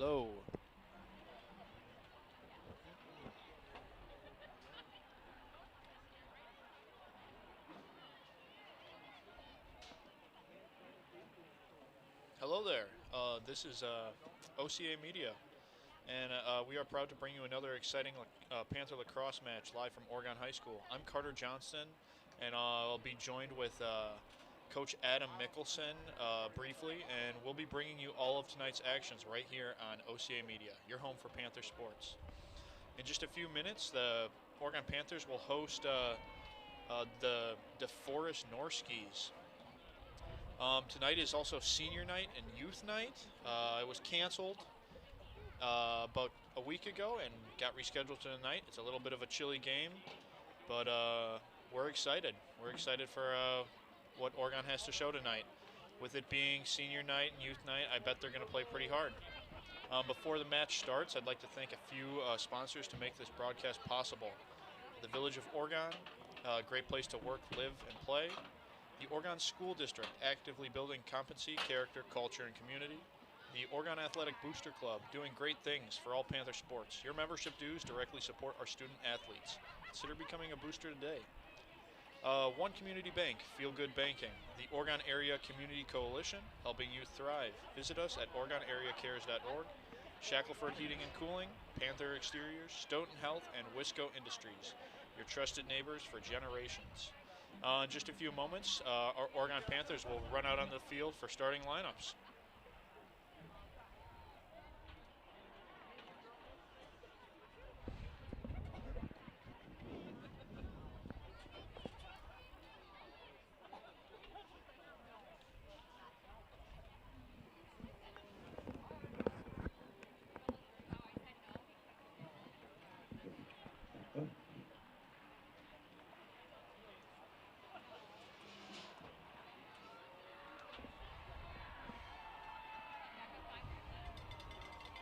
Hello. Hello there. This is OCA Media, and we are proud to bring you another exciting Panther lacrosse match live from Oregon High School. I'm Carter Johnston, and I'll be joined with Coach Adam Mickelson briefly, and we'll be bringing you all of tonight's actions right here on OCA Media, your home for Panther sports. In just a few minutes, the Oregon Panthers will host the DeForest Norskies. Tonight is also senior night and youth night. It was canceled about a week ago and got rescheduled to tonight. It's a little bit of a chilly game, but we're excited. We're excited for what Oregon has to show tonight. With it being senior night and youth night, I bet they're going to play pretty hard. Before the match starts, I'd like to thank a few sponsors to make this broadcast possible. The Village of Oregon, a great place to work, live, and play. The Oregon School District, actively building competency, character, culture, and community. The Oregon Athletic Booster Club, doing great things for all Panther sports. Your membership dues directly support our student athletes. Consider becoming a booster today. One Community Bank, Feel Good Banking. The Oregon Area Community Coalition, helping youth thrive. Visit us at OregonAreaCares.org. Shackelford Heating and Cooling, Panther Exteriors, Stoughton Health, and Wisco Industries. Your trusted neighbors for generations. In just a few moments, our Oregon Panthers will run out on the field for starting lineups.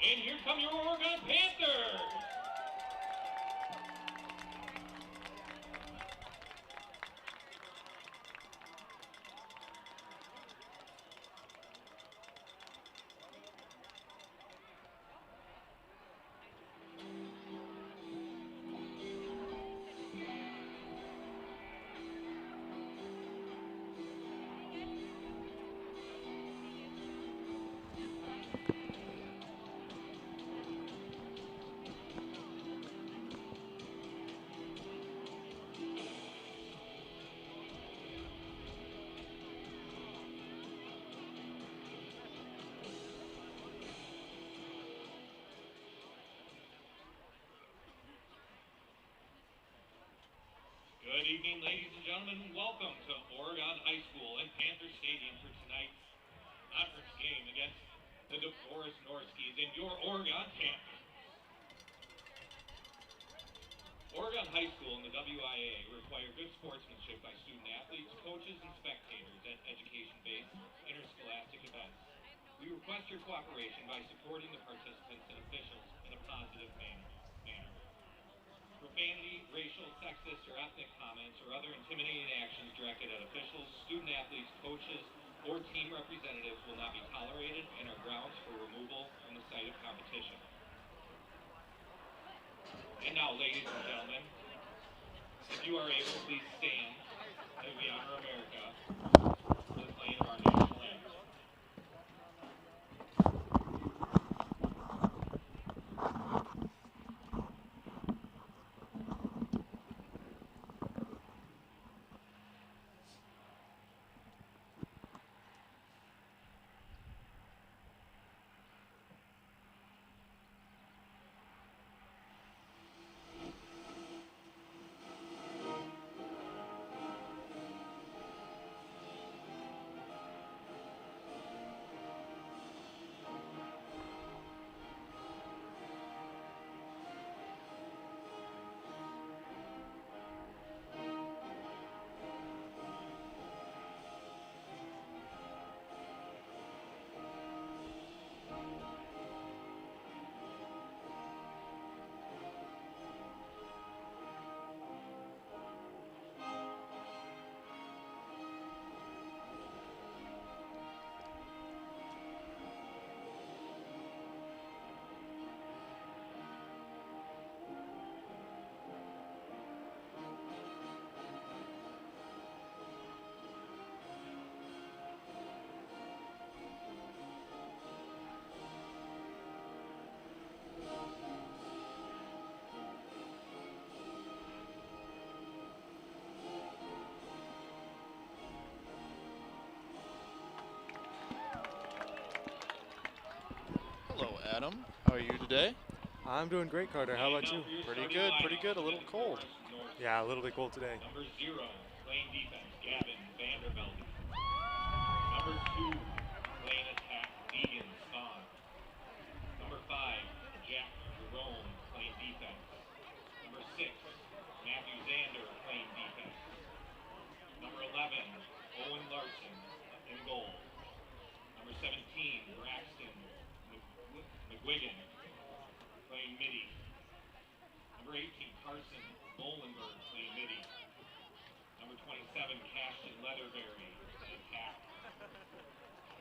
And here come your Oregon Panthers! Good evening, ladies and gentlemen. Welcome to Oregon High School and Panther Stadium for tonight's conference game against the DeForest Norskies and your Oregon Panthers. Oregon High School and the WIA require good sportsmanship by student athletes, coaches, and spectators at education-based interscholastic events. We request your cooperation by supporting the participants and officials in a positive manner. Profanity, racial, sexist, or ethnic comments or other intimidating actions directed at officials, student athletes, coaches, or team representatives will not be tolerated and are grounds for removal from the site of competition. And now, ladies and gentlemen, if you are able, please stand as we honor America for the playing of our national anthem. Adam. How are you today? I'm doing great, Carter. How about you? Pretty good, pretty good. A little cold. Yeah, a little bit cold today. Number 0, playing defense, Gavin Vanderbilt. Number 2, playing attack, Deegan Spahn. Number 5, Jack Jerome, playing defense. Number 6, Matthew Zander, playing defense. Number 11, Owen Larson, in goal. Number 17, Braxton McGuigan, playing midi. Number 18, Carson Bolenberg, playing midi. Number 27, Cashton Leatherberry, in attack.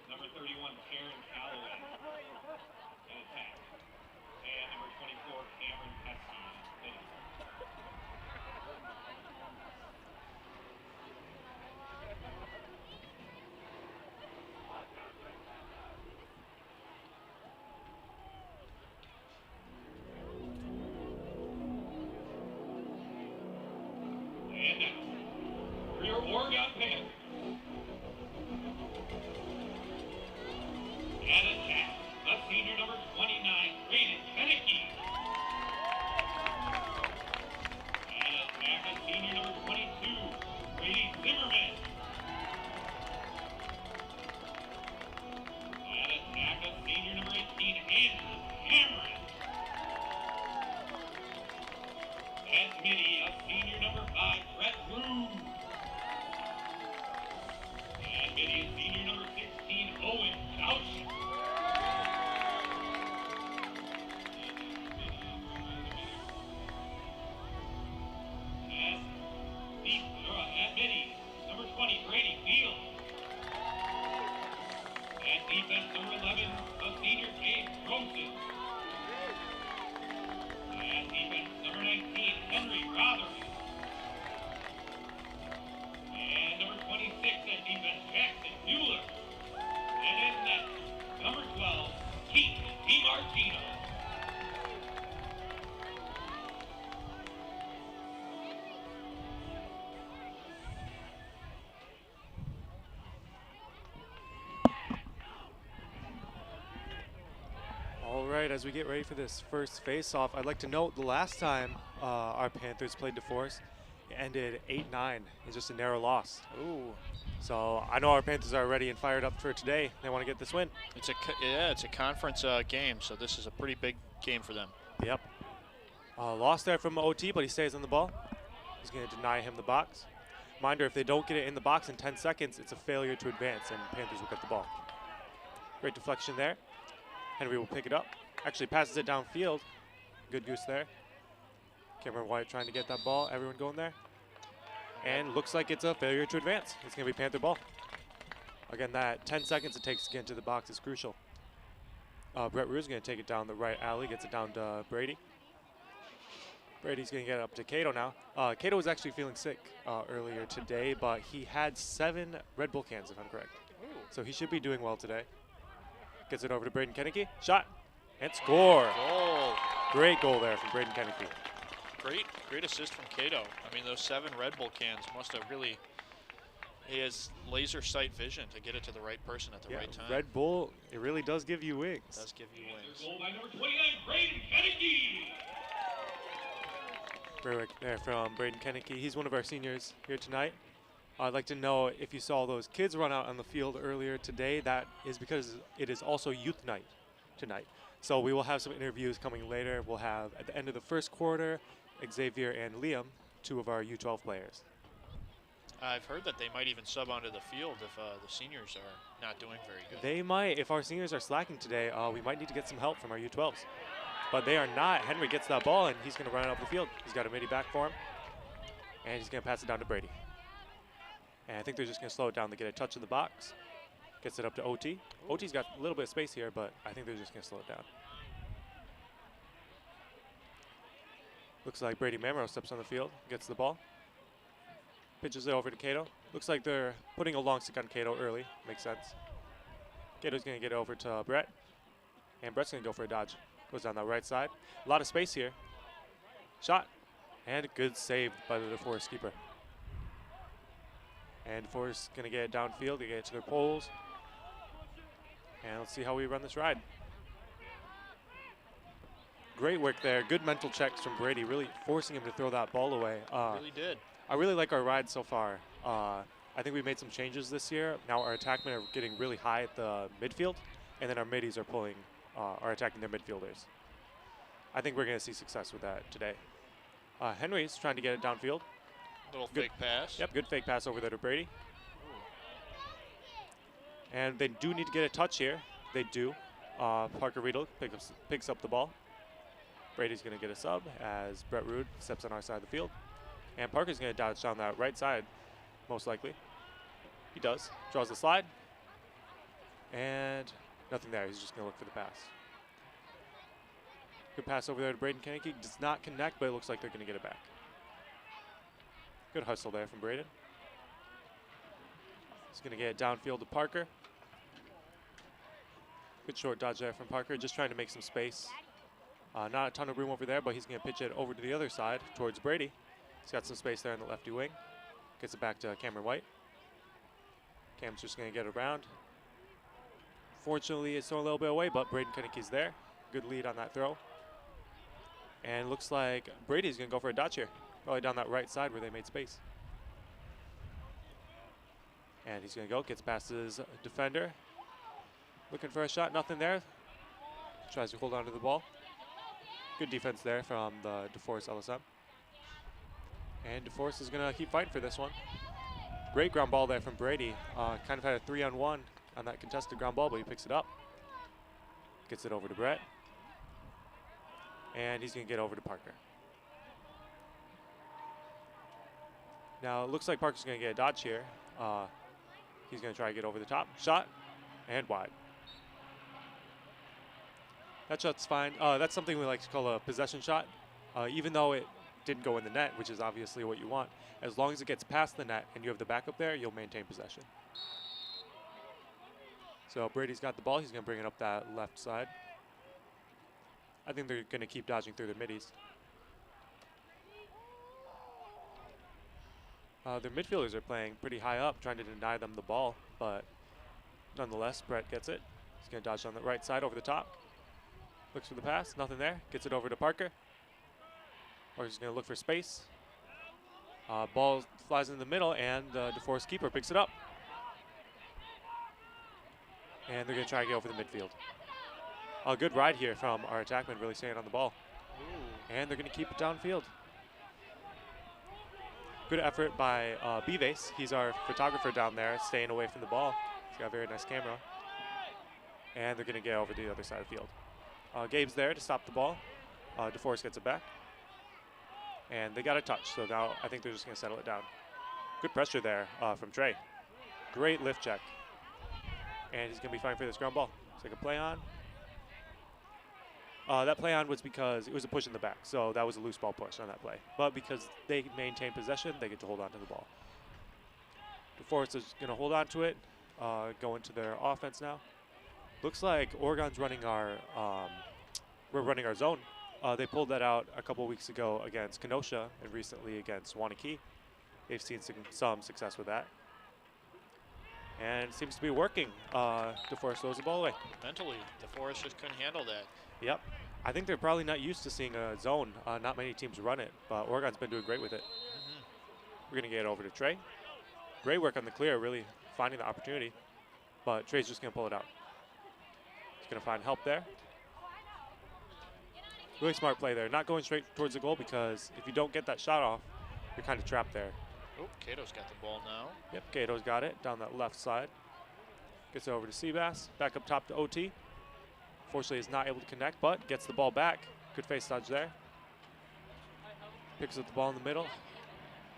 Number 31, Karen Calloway, in attack. And number 24, Cameron Pesky, in midi. And now, for your Oregon Panthers. At attack, the senior number 29, Braden Kennecke. At attack, the senior number 22, Brady Zimmerman. At attack, the senior number 18, Andrew Cameron. At midi, a senior number 5, Brett Roos. And midi, a senior number 16, Owen Couch. At midi, number 20, Brady Field. At defense, number 11, a senior, Cade Rosen. At defense, number 19, Henry Rothers. And number 26 at defense, Jackson Mueller. And in net, number 12, Keith DiMartino. All right, as we get ready for this first face-off, I'd like to note the last time our Panthers played DeForest, it ended 8-9. It's just a narrow loss. Ooh, So I know our Panthers are ready and fired up for today. They want to get this win. it's a conference game, so this is a pretty big game for them. Yep. Lost there from OT, but he stays on the ball. He's going to deny him the box. Reminder, if they don't get it in the box in 10 seconds, it's a failure to advance, and Panthers will get the ball. Great deflection there. Henry will pick it up. Actually passes it downfield. Good goose there. Cameron White trying to get that ball. Everyone going there. And looks like it's a failure to advance. It's going to be Panther ball. Again, that 10 seconds it takes to get into the box is crucial. Brett Rue is going to take it down the right alley. Gets it down to Brady. Brady's going to get it up to Cato now. Cato was actually feeling sick earlier today, but he had 7 Red Bull cans, if I'm correct. Ooh. So he should be doing well today. Gets it over to Braden Kennecke. Shot. And score. Goal. Great goal there from Braden Kennecke. Great assist from Cato. I mean, those 7 Red Bull cans must have really, he has laser sight vision to get it to the right person at the right time. Red Bull, it really does give you wings. It does give you wings. Goal by number 29, Braden Kennecke. Great there from Braden Kennecke. He's one of our seniors here tonight. I'd like to know if you saw those kids run out on the field earlier today. That is because it is also youth night tonight. So we will have some interviews coming later. We'll have, at the end of the first quarter, Xavier and Liam, 2 of our U12 players. I've heard that they might even sub onto the field if the seniors are not doing very good. They might. If our seniors are slacking today, we might need to get some help from our U12s. But they are not. Henry gets that ball, and he's going to run it up the field. He's got a midi back for him. And he's going to pass it down to Brady. And I think they're just going to slow it down to get a touch of the box. Gets it up to OT. OT's got a little bit of space here, but I think they're just going to slow it down. Looks like Brady Mamro steps on the field, gets the ball. Pitches it over to Cato. Looks like they're putting a long stick on Cato early. Makes sense. Cato's going to get it over to Brett. And Brett's going to go for a dodge. Goes down that right side. A lot of space here. Shot. And a good save by the DeForest keeper. And DeForest going to get it downfield. They get it to their poles. And let's see how we run this ride. Great work there. Good mental checks from Brady, really forcing him to throw that ball away. Really did. I really like our ride so far. I think we made some changes this year. Now our attackmen are getting really high at the midfield, and then our middies are are attacking their midfielders. I think we're going to see success with that today. Henry's trying to get it downfield. Little Good fake pass. Yep, good fake pass over there to Brady. And they do need to get a touch here. They do. Parker Riedel picks up the ball. Brady's going to get a sub as Brett Rude steps on our side of the field. And Parker's going to dodge down that right side, most likely. He does. Draws the slide. And nothing there. He's just going to look for the pass. Good pass over there to Braden Kennedy. Does not connect, but it looks like they're going to get it back. Good hustle there from Braden. He's going to get it downfield to Parker. Good short dodge there from Parker, just trying to make some space. Not a ton of room over there, but he's going to pitch it over to the other side towards Brady. He's got some space there in the lefty wing. Gets it back to Cameron White. Cam's just going to get around. Fortunately, it's thrown a little bit away, but Braden Kenneke's there. Good lead on that throw. And looks like Brady's going to go for a dodge here. Probably down that right side where they made space. And he's going to go, gets past his defender. Looking for a shot, nothing there. Tries to hold on to the ball. Good defense there from the DeForest LSM. And DeForest is going to keep fighting for this one. Great ground ball there from Brady. Kind of had a 3-on-1 on that contested ground ball, but he picks it up. Gets it over to Brett. And he's going to get over to Parker. Now it looks like Parker's going to get a dodge here. He's going to try to get over the top. Shot and wide. That shot's fine. That's something we like to call a possession shot. Even though it didn't go in the net, which is obviously what you want, as long as it gets past the net and you have the backup there, you'll maintain possession. So Brady's got the ball. He's going to bring it up that left side. I think they're going to keep dodging through the middies. Their midfielders are playing pretty high up, trying to deny them the ball, but nonetheless, Brett gets it. He's going to dodge on the right side over the top. Looks for the pass, nothing there. Gets it over to Parker. Parker's going to look for space. Ball flies in the middle, and the DeForest keeper picks it up. And they're going to try to get over the midfield. A good ride here from our attackman, really staying on the ball. Ooh. And they're going to keep it downfield. Good effort by B-Vase. He's our photographer down there, staying away from the ball. He's got a very nice camera. And they're going to get over to the other side of the field. Gabe's there to stop the ball. DeForest gets it back. And they got a touch, so now I think they're just going to settle it down. Good pressure there from Trey. Great lift check. And he's going to be fine for this ground ball. Let's take a play on. That play on was because it was a push in the back, so that was a loose ball push on that play. But because they maintain possession, they get to hold on to the ball. DeForest is going to hold on to it, go into their offense now. Looks like Oregon's running we're running our zone. They pulled that out a couple weeks ago against Kenosha and recently against Wanakee. They've seen some success with that. And it seems to be working. DeForest throws the ball away. Mentally, DeForest just couldn't handle that. Yep. I think they're probably not used to seeing a zone. Not many teams run it, but Oregon's been doing great with it. We're going to get it over to Trey. Great work on the clear, really finding the opportunity. But Trey's just going to pull it out. He's going to find help there. Really smart play there. Not going straight towards the goal because if you don't get that shot off, you're kind of trapped there. Oh, Cato's got the ball now. Yep, Cato's got it down that left side. Gets it over to Seabass. Back up top to OT. Fortunately, is not able to connect, but gets the ball back. Good face dodge there. Picks up the ball in the middle.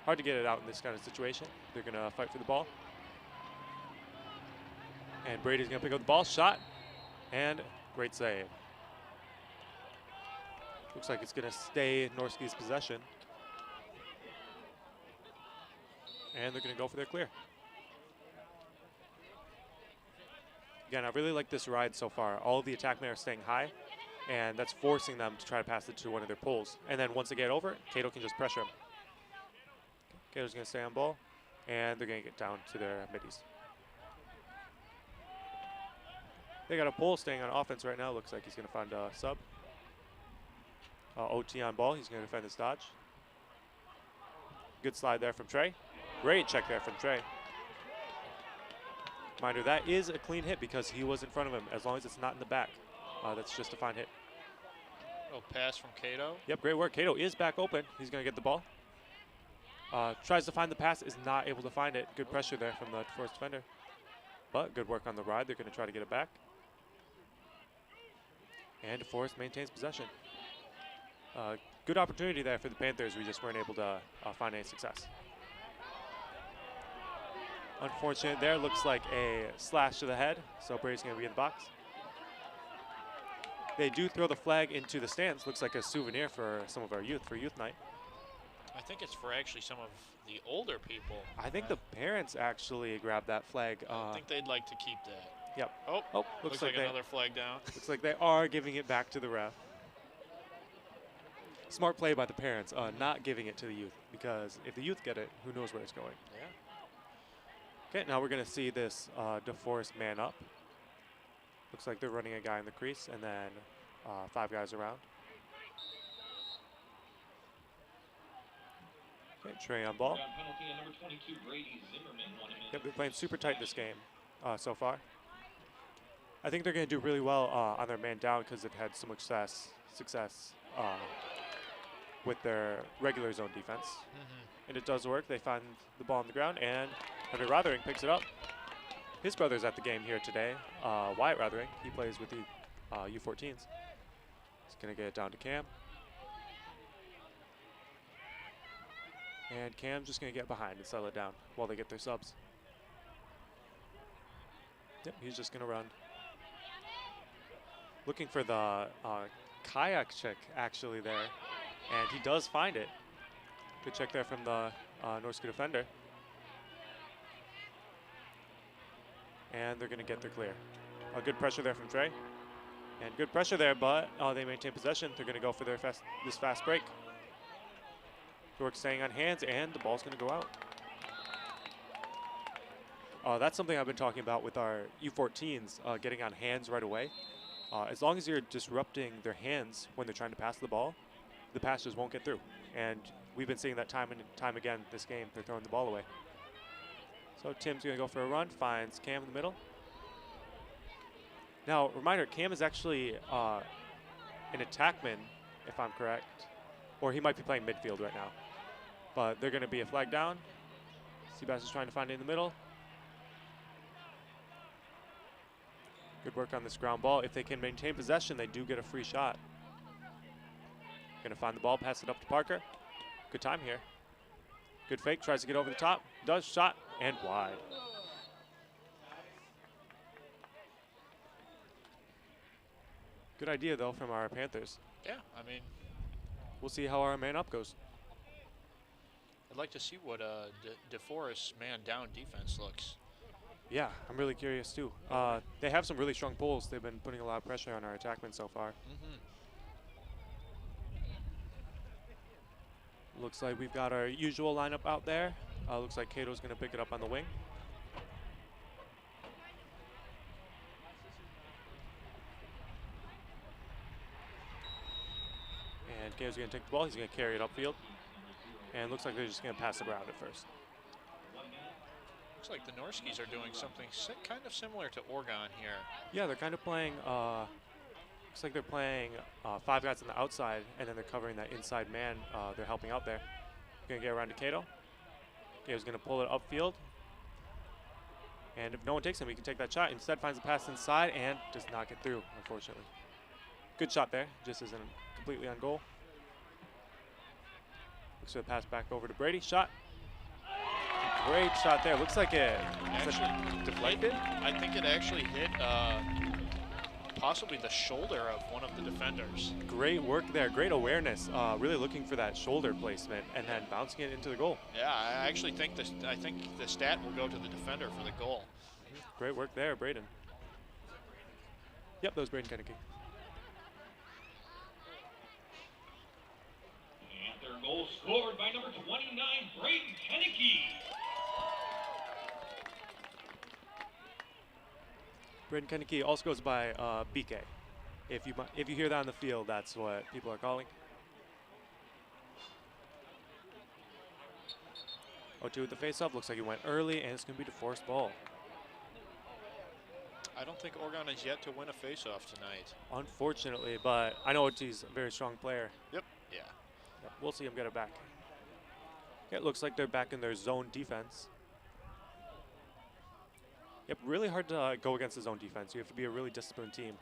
Hard to get it out in this kind of situation. They're going to fight for the ball. And Brady's going to pick up the ball. Shot. And great save. Looks like it's going to stay in Norski's possession. And they're going to go for their clear. Again, I really like this ride so far. All of the attackmen are staying high, and that's forcing them to try to pass it to one of their pulls. And then once they get over, Cato can just pressure him. Cato's going to stay on ball, and they're going to get down to their middies. They got a pull staying on offense right now. Looks like he's going to find a sub. OT on ball. He's going to defend this dodge. Good slide there from Trey. Great check there from Trey. Reminder, that is a clean hit because he was in front of him. As long as it's not in the back, that's just a fine hit. Oh, pass from Cato. Yep, great work. Cato is back open. He's going to get the ball. Tries to find the pass, is not able to find it. Good pressure there from the DeForest defender. But good work on the ride. They're going to try to get it back. And DeForest maintains possession. Good opportunity there for the Panthers. We just weren't able to find any success. Unfortunate there. Looks like a slash to the head. So Brady's going to be in the box. They do throw the flag into the stands. Looks like a souvenir for some of our youth, for youth night. I think it's for actually some of the older people. I think the parents actually grabbed that flag. I think they'd like to keep that. Yep. Oh, looks like another flag down. Looks like they are giving it back to the ref. Smart play by the parents, not giving it to the youth, because if the youth get it, who knows where it's going. Yeah. Okay, now we're going to see this DeForest man up. Looks like they're running a guy in the crease and then 5 guys around. Okay, Trey on ball. Yep, they're playing super tight this game so far. I think they're going to do really well on their man down because they've had so much success with their regular zone defense. And it does work. They find the ball on the ground, and Hunter Rothering picks it up. His brother's at the game here today, Wyatt Rothering. He plays with the U14s. He's going to get it down to Cam. And Cam's just going to get behind and settle it down while they get their subs. Yep, he's just going to run. Looking for the kayak check actually there. And he does find it. Good check there from the Norski defender. And they're going to get their clear. Good pressure there from Trey. And good pressure there, but they maintain possession. They're going to go for their this fast break. York staying on hands, and the ball's going to go out. That's something I've been talking about with our U14s, getting on hands right away. As long as you're disrupting their hands when they're trying to pass the ball, the pass just won't get through. And we've been seeing that time and time again this game. They're throwing the ball away. So Tim's going to go for a run, finds Cam in the middle. Now, reminder, Cam is actually an attackman, if I'm correct. Or he might be playing midfield right now. But they're going to be a flag down. Seabass is trying to find it in the middle. Good work on this ground ball. If they can maintain possession, they do get a free shot. Going to find the ball, pass it up to Parker. Good time here. Good fake, tries to get over the top. Does, shot, and wide. Good idea, though, from our Panthers. Yeah, I mean, we'll see how our man up goes. I'd like to see what DeForest man down defense looks. Yeah, I'm really curious too. They have some really strong pulls. They've been putting a lot of pressure on our attackmen so far. Looks like we've got our usual lineup out there. Looks like Cato's going to pick it up on the wing. And Cato's going to take the ball. He's going to carry it upfield. And looks like they're just going to pass it around at first. Looks like the Norskies are doing something kind of similar to Oregon here. Yeah, they're kind of playing, looks like they're playing 5 guys on the outside, and then they're covering that inside man. They're helping out there. Going to get around to Cato. Cato's going to pull it upfield. And if no one takes him, he can take that shot. Instead finds the pass inside and does not get through, unfortunately. Good shot there, just isn't completely on goal. Looks for the pass back over to Brady. Shot. Great shot there. Looks like it actually deflected. I think it actually hit possibly the shoulder of one of the defenders. Great work there. Great awareness. Really looking for that shoulder placement and then bouncing it into the goal. Yeah, I actually think the stat will go to the defender for the goal. Great work there, Braden. Yep, that was Braden Kennedy. Their goal scored by number 29, Braden Kennedy. Braden Kennedy also goes by BK. If you hear that on the field, that's what people are calling. OT with the face-off. Looks like he went early, and it's going to be DeForest ball. I don't think Oregon is yet to win a face-off tonight. Unfortunately, but I know OT's a very strong player. Yep. Yeah. Yep, we'll see him get it back. Okay, it looks like they're back in their zone defense. Yep, really hard to go against the zone defense. You have to be a really disciplined team.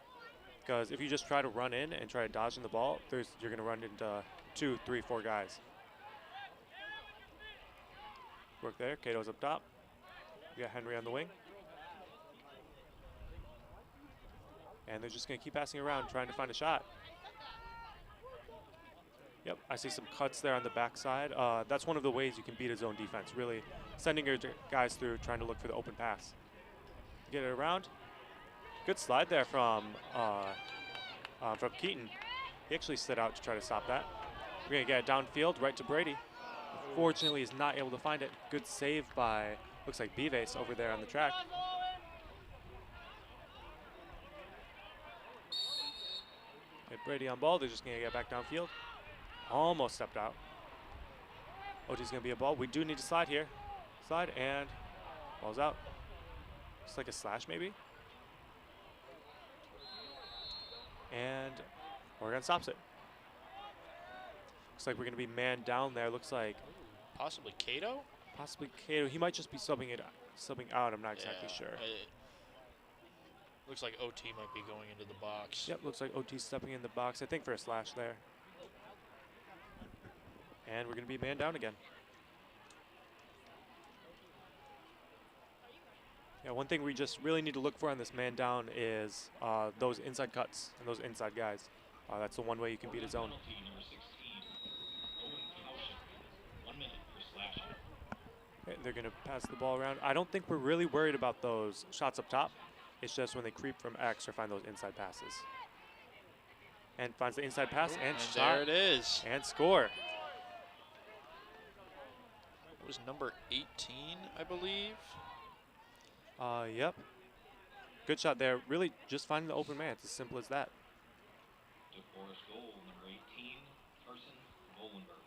Because if you just try to run in and try to dodge in the ball, you're going to run into 2, 3, 4 guys. Work there. Cato's up top. We got Henry on the wing. And they're just going to keep passing around, trying to find a shot. Yep, I see some cuts there on the backside. That's one of the ways you can beat a zone defense, really sending your guys through, trying to look for the open pass. Get it around. Good slide there from Keaton. He actually slid out to try to stop that. We're going to get it downfield, right to Brady. Unfortunately, he's not able to find it. Good save by, looks like Bives over there on the track. Okay, Brady on ball. They're just going to get back downfield. Almost stepped out. OT's going to be a ball. We do need to slide here. Slide, and ball's out. Just like a slash, maybe. And Oregon stops it. Looks like we're going to be man down there. Looks like possibly Cato? Possibly Cato. He might just be subbing out. I'm not exactly sure. Looks like OT might be going into the box. Yep, looks like OT stepping in the box, I think, for a slash there. And we're going to be man down again. Yeah, one thing we just really need to look for on this man down is those inside cuts and those inside guys. That's the one way you can beat a zone. Okay, they're going to pass the ball around. I don't think we're really worried about those shots up top. It's just when they creep from X or find those inside passes. And finds the inside pass and shot. There it is. And score. It was number 18, I believe. Yep. Good shot there. Really just finding the open man. It's as simple as that. DeForest goal, number 18, Carson Bolenberg.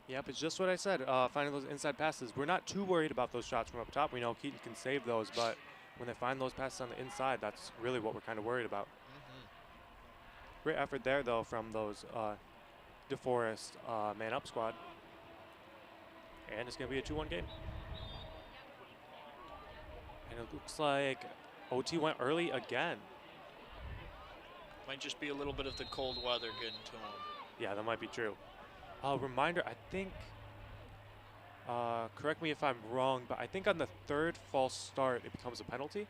Yep, it's just what I said. Finding those inside passes. We're not too worried about those shots from up top. We know Keaton can save those, but when they find those passes on the inside, that's really what we're kind of worried about. Great effort there, though, from those DeForest man-up squad. And it's going to be a 2-1 game. And it looks like OT went early again. Might just be a little bit of the cold weather getting to him. Yeah, that might be true. Reminder, I think, correct me if I'm wrong, but I think on the third false start, it becomes a penalty.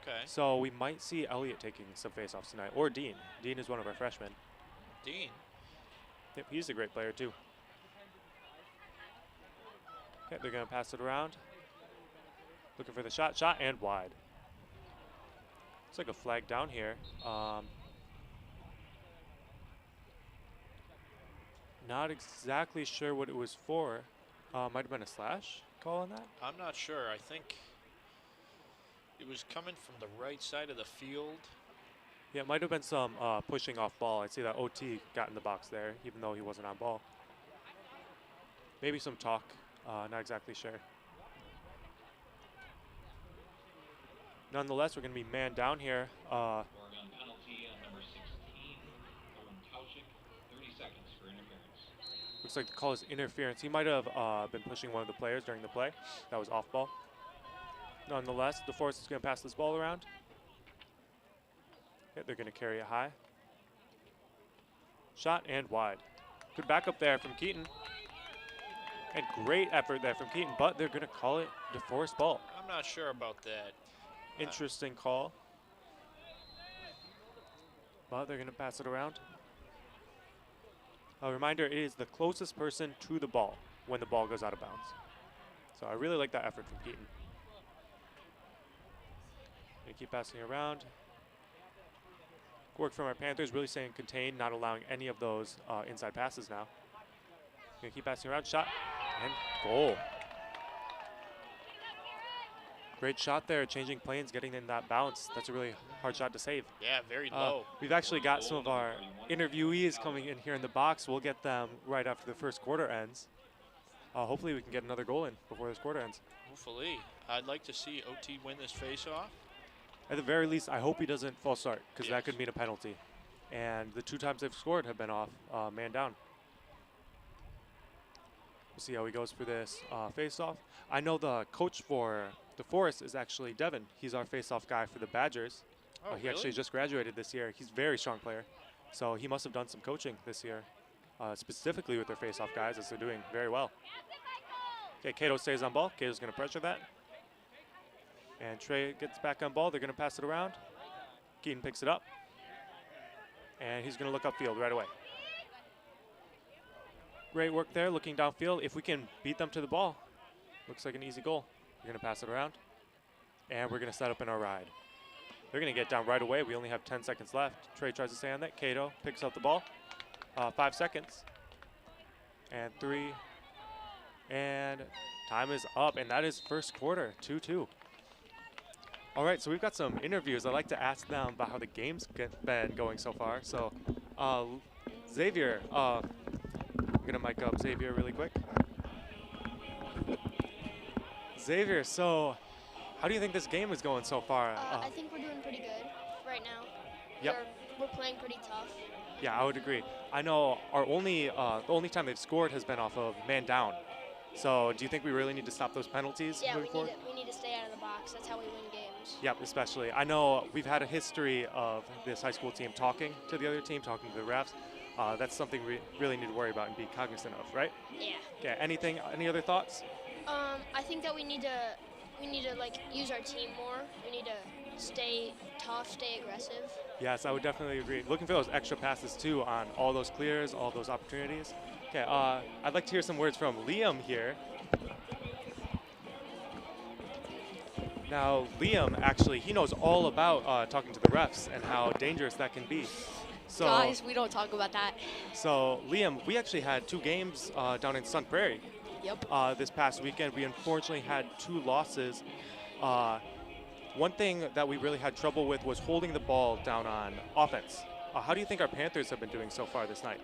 Okay. So we might see Elliott taking some faceoffs tonight, or Dean. Dean is one of our freshmen. Dean? Yep, he's a great player, too. Okay, they're going to pass it around. Looking for the shot. Shot and wide. Looks like a flag down here. Not exactly sure what it was for. Might have been a slash call on that. I'm not sure. I think it was coming from the right side of the field. Yeah, it might have been some pushing off ball. I see that OT got in the box there, even though he wasn't on ball. Maybe some talk. Not exactly sure. Nonetheless, we're going to be man down here. Oregon penalty on number 16, Owen Kaushik, 30 seconds for interference. Looks like the call is interference. He might have been pushing one of the players during the play. That was off ball. Nonetheless, DeForest is going to pass this ball around. Okay, they're going to carry it high. Shot and wide. Good backup there from Keaton. And great effort there from Keaton, but they're going to call it DeForest ball. I'm not sure about that. Interesting call. But they're going to pass it around. A reminder, it is the closest person to the ball when the ball goes out of bounds. So I really like that effort from Keaton. Going to keep passing around. Work from our Panthers, really staying contained, not allowing any of those inside passes now. Going to keep passing around. Shot and goal. Great shot there, changing planes, getting in that bounce. That's a really hard shot to save. Yeah, very low. We've actually got some of our interviewees coming in here in the box. We'll get them right after the first quarter ends. Hopefully we can get another goal in before this quarter ends. Hopefully. I'd like to see OT win this face-off. At the very least, I hope he doesn't false start, because Yes. that could mean a penalty. And the 2 times they've scored have been off man down. We'll see how he goes for this face-off. I know the coach for DeForest is actually Devin. He's our face-off guy for the Badgers. Oh, He actually just graduated this year. He's a very strong player. So he must have done some coaching this year, specifically with their face-off guys, as they're doing very well. Okay, Cato stays on ball. Cato's going to pressure that. And Trey gets back on ball. They're going to pass it around. Keaton picks it up. And he's going to look upfield right away. Great work there, looking downfield. If we can beat them to the ball, looks like an easy goal. We're going to pass it around. And we're going to set up in our ride. They're going to get down right away. We only have 10 seconds left. Trey tries to stay on that. Cato picks up the ball. 5 seconds. And 3. And time is up. And that is first quarter, 2-2. All right, so we've got some interviews. I'd like to ask them about how the game's been going so far. So, Xavier, I'm going to mic up Xavier really quick. Xavier, so how do you think this game is going so far? I think we're doing pretty good right now. Yep. We're playing pretty tough. Yeah, I would agree. I know our the only time they've scored has been off of man down. So do you think we really need to stop those penalties Yeah, moving forward? we need to stay out of the box. That's how we win games. Yep, especially. I know we've had a history of this high school team talking to the other team, talking to the refs. That's something we really need to worry about and be cognizant of, right? Yeah. Okay, any other thoughts? I think that we need to like use our team more. We need to stay tough, stay aggressive. Yes, I would definitely agree. Looking for those extra passes too on all those clears, all those opportunities. Okay, I'd like to hear some words from Liam here. Now, Liam, actually, he knows all about talking to the refs and how dangerous that can be. So, Guys, we don't talk about that. So, Liam, we actually had 2 games down in Sun Prairie. Yep. This past weekend. We unfortunately had 2 losses. One thing that we really had trouble with was holding the ball down on offense. How do you think our Panthers have been doing so far this night?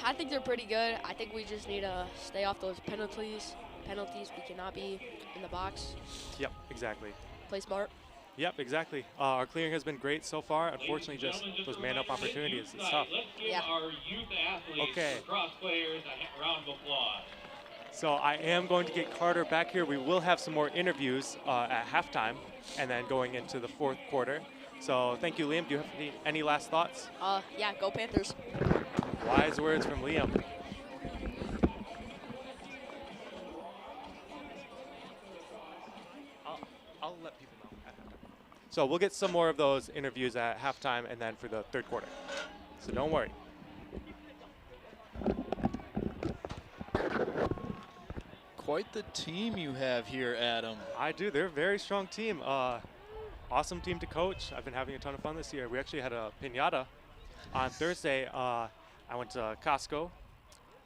I think they're pretty good. I think we just need to stay off those penalties. We cannot be in the box. Yep, exactly. Play smart. Yep, exactly. Our clearing has been great so far. Unfortunately, just those man-up opportunities. It's tough. Let's give Yeah. our youth athletes, Okay. lacrosse players, a round of applause. So I am going to get Carter back here. We will have some more interviews at halftime and then going into the 4th quarter. So thank you, Liam. Do you have any last thoughts? Yeah, go Panthers. Wise words from Liam. I'll let people know at halftime. So we'll get some more of those interviews at halftime and then for the 3rd quarter. So don't worry. Quite the team you have here, Adam. I do. They're a very strong team. Awesome team to coach. I've been having a ton of fun this year. We actually had a piñata on Thursday. I went to Costco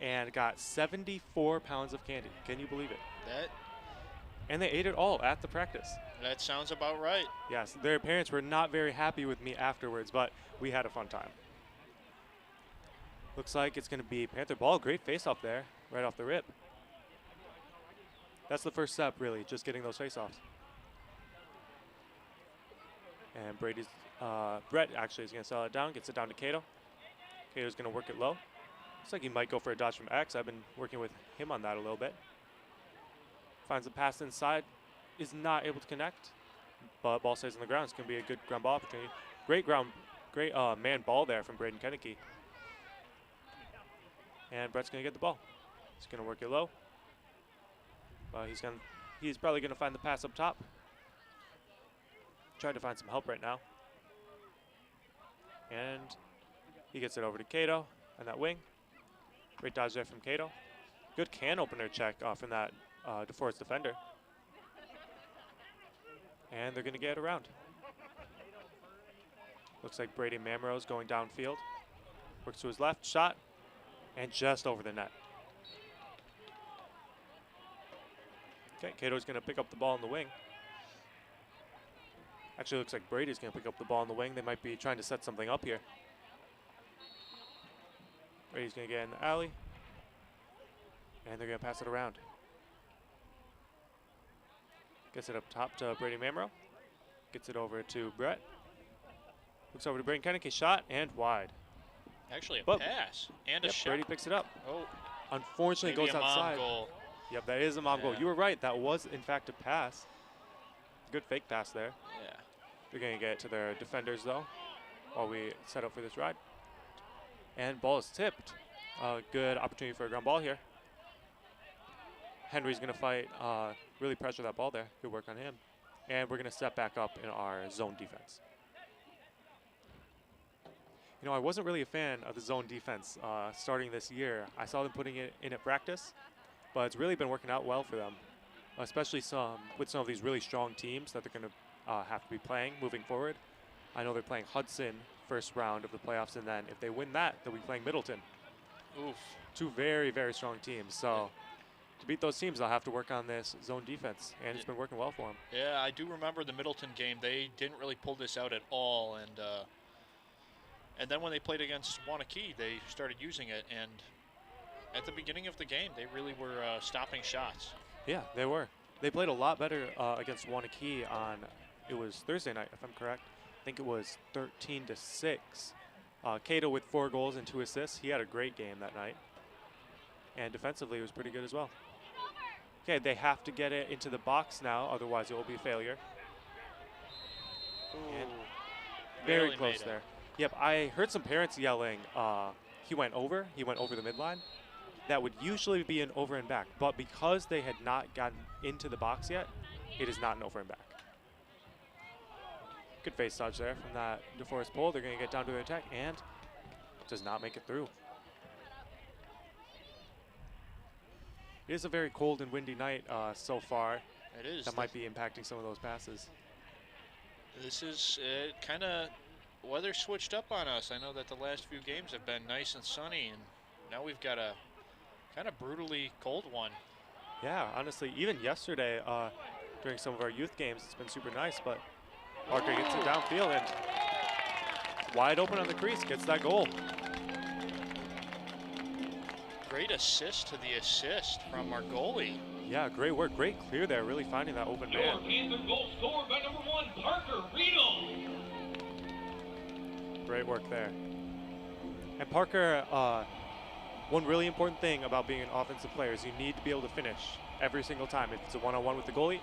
and got 74 pounds of candy. Can you believe it? And they ate it all at the practice. That sounds about right. Yes, their parents were not very happy with me afterwards, but we had a fun time. Looks like it's going to be Panther ball. Great face-off there, right off the rip. That's the first step, really, just getting those face-offs. And Brett actually is going to sell it down, gets it down to Cato. Cato's going to work it low. Looks like he might go for a dodge from X. I've been working with him on that a little bit. Finds the pass inside, is not able to connect, but ball stays on the ground. It's going to be a good ground ball opportunity. Great man ball there from Braden Kenneke. And Brett's going to get the ball. He's going to work it low. He's probably going to find the pass up top. Trying to find some help right now. And he gets it over to Cato on that wing. Great dodge there from Cato. Good can opener check from that DeForest defender. And they're going to get it around. Looks like Brady Mamrose going downfield. Works to his left, shot, and just over the net. Okay, Cato's going to pick up the ball in the wing. Actually, looks like Brady's going to pick up the ball in the wing. They might be trying to set something up here. Brady's going to get in the alley. And they're going to pass it around. Gets it up top to Brady Mamro. Gets it over to Brett. Looks over to Braden Kenneke. Shot and wide. Actually, a But- pass and a Yep, shot. Brady picks it up. Oh, Unfortunately, maybe goes a mom outside. goal. Yep, that is a mom goal. Yeah. You were right. That was, in fact, a pass. Good fake pass there. Yeah. They're going to get it to their defenders, though, while we set up for this ride. And ball is tipped. Good opportunity for a ground ball here. Henry's going to fight, really pressure that ball there. Good work on him. And we're going to step back up in our zone defense. You know, I wasn't really a fan of the zone defense starting this year. I saw them putting it in at practice, but it's really been working out well for them, especially with some of these really strong teams that they're going to have to be playing moving forward. I know they're playing Hudson first round of the playoffs, and then if they win that, they'll be playing Middleton. Oof. Two very, very strong teams. So to beat those teams, they'll have to work on this zone defense, and it's been working well for them. Yeah, I do remember the Middleton game. They didn't really pull this out at all, and then when they played against Wanakee, they started using it, and at the beginning of the game, they really were stopping shots. Yeah, they were. They played a lot better against Wanakee on, it was Thursday night, if I'm correct. I think it was 13-6. Cato with 4 goals and 2 assists. He had a great game that night. And defensively, it was pretty good as well. Okay, they have to get it into the box now, otherwise it will be a failure. And very barely close made it. there. Yep, I heard some parents yelling, he went over the midline. That would usually be an over and back, but because they had not gotten into the box yet, it is not an over and back. Good face dodge there from that DeForest pole. They're going to get down to the attack and does not make it through. It is a very cold and windy night so far. It is. That might be impacting some of those passes. This is kind of weather switched up on us. I know that the last few games have been nice and sunny, and now we've got a kind of brutally cold one. Yeah, honestly, even yesterday during some of our youth games, it's been super nice, but Parker gets it downfield and wide open on the crease, gets that goal. Great assist to the assist from our goalie. Yeah, great work, great clear there, really finding that open Your man. Panther goal scored by number 1, Parker Riedel. Great work there. And Parker, one really important thing about being an offensive player is you need to be able to finish every single time. If it's a one-on-one with the goalie,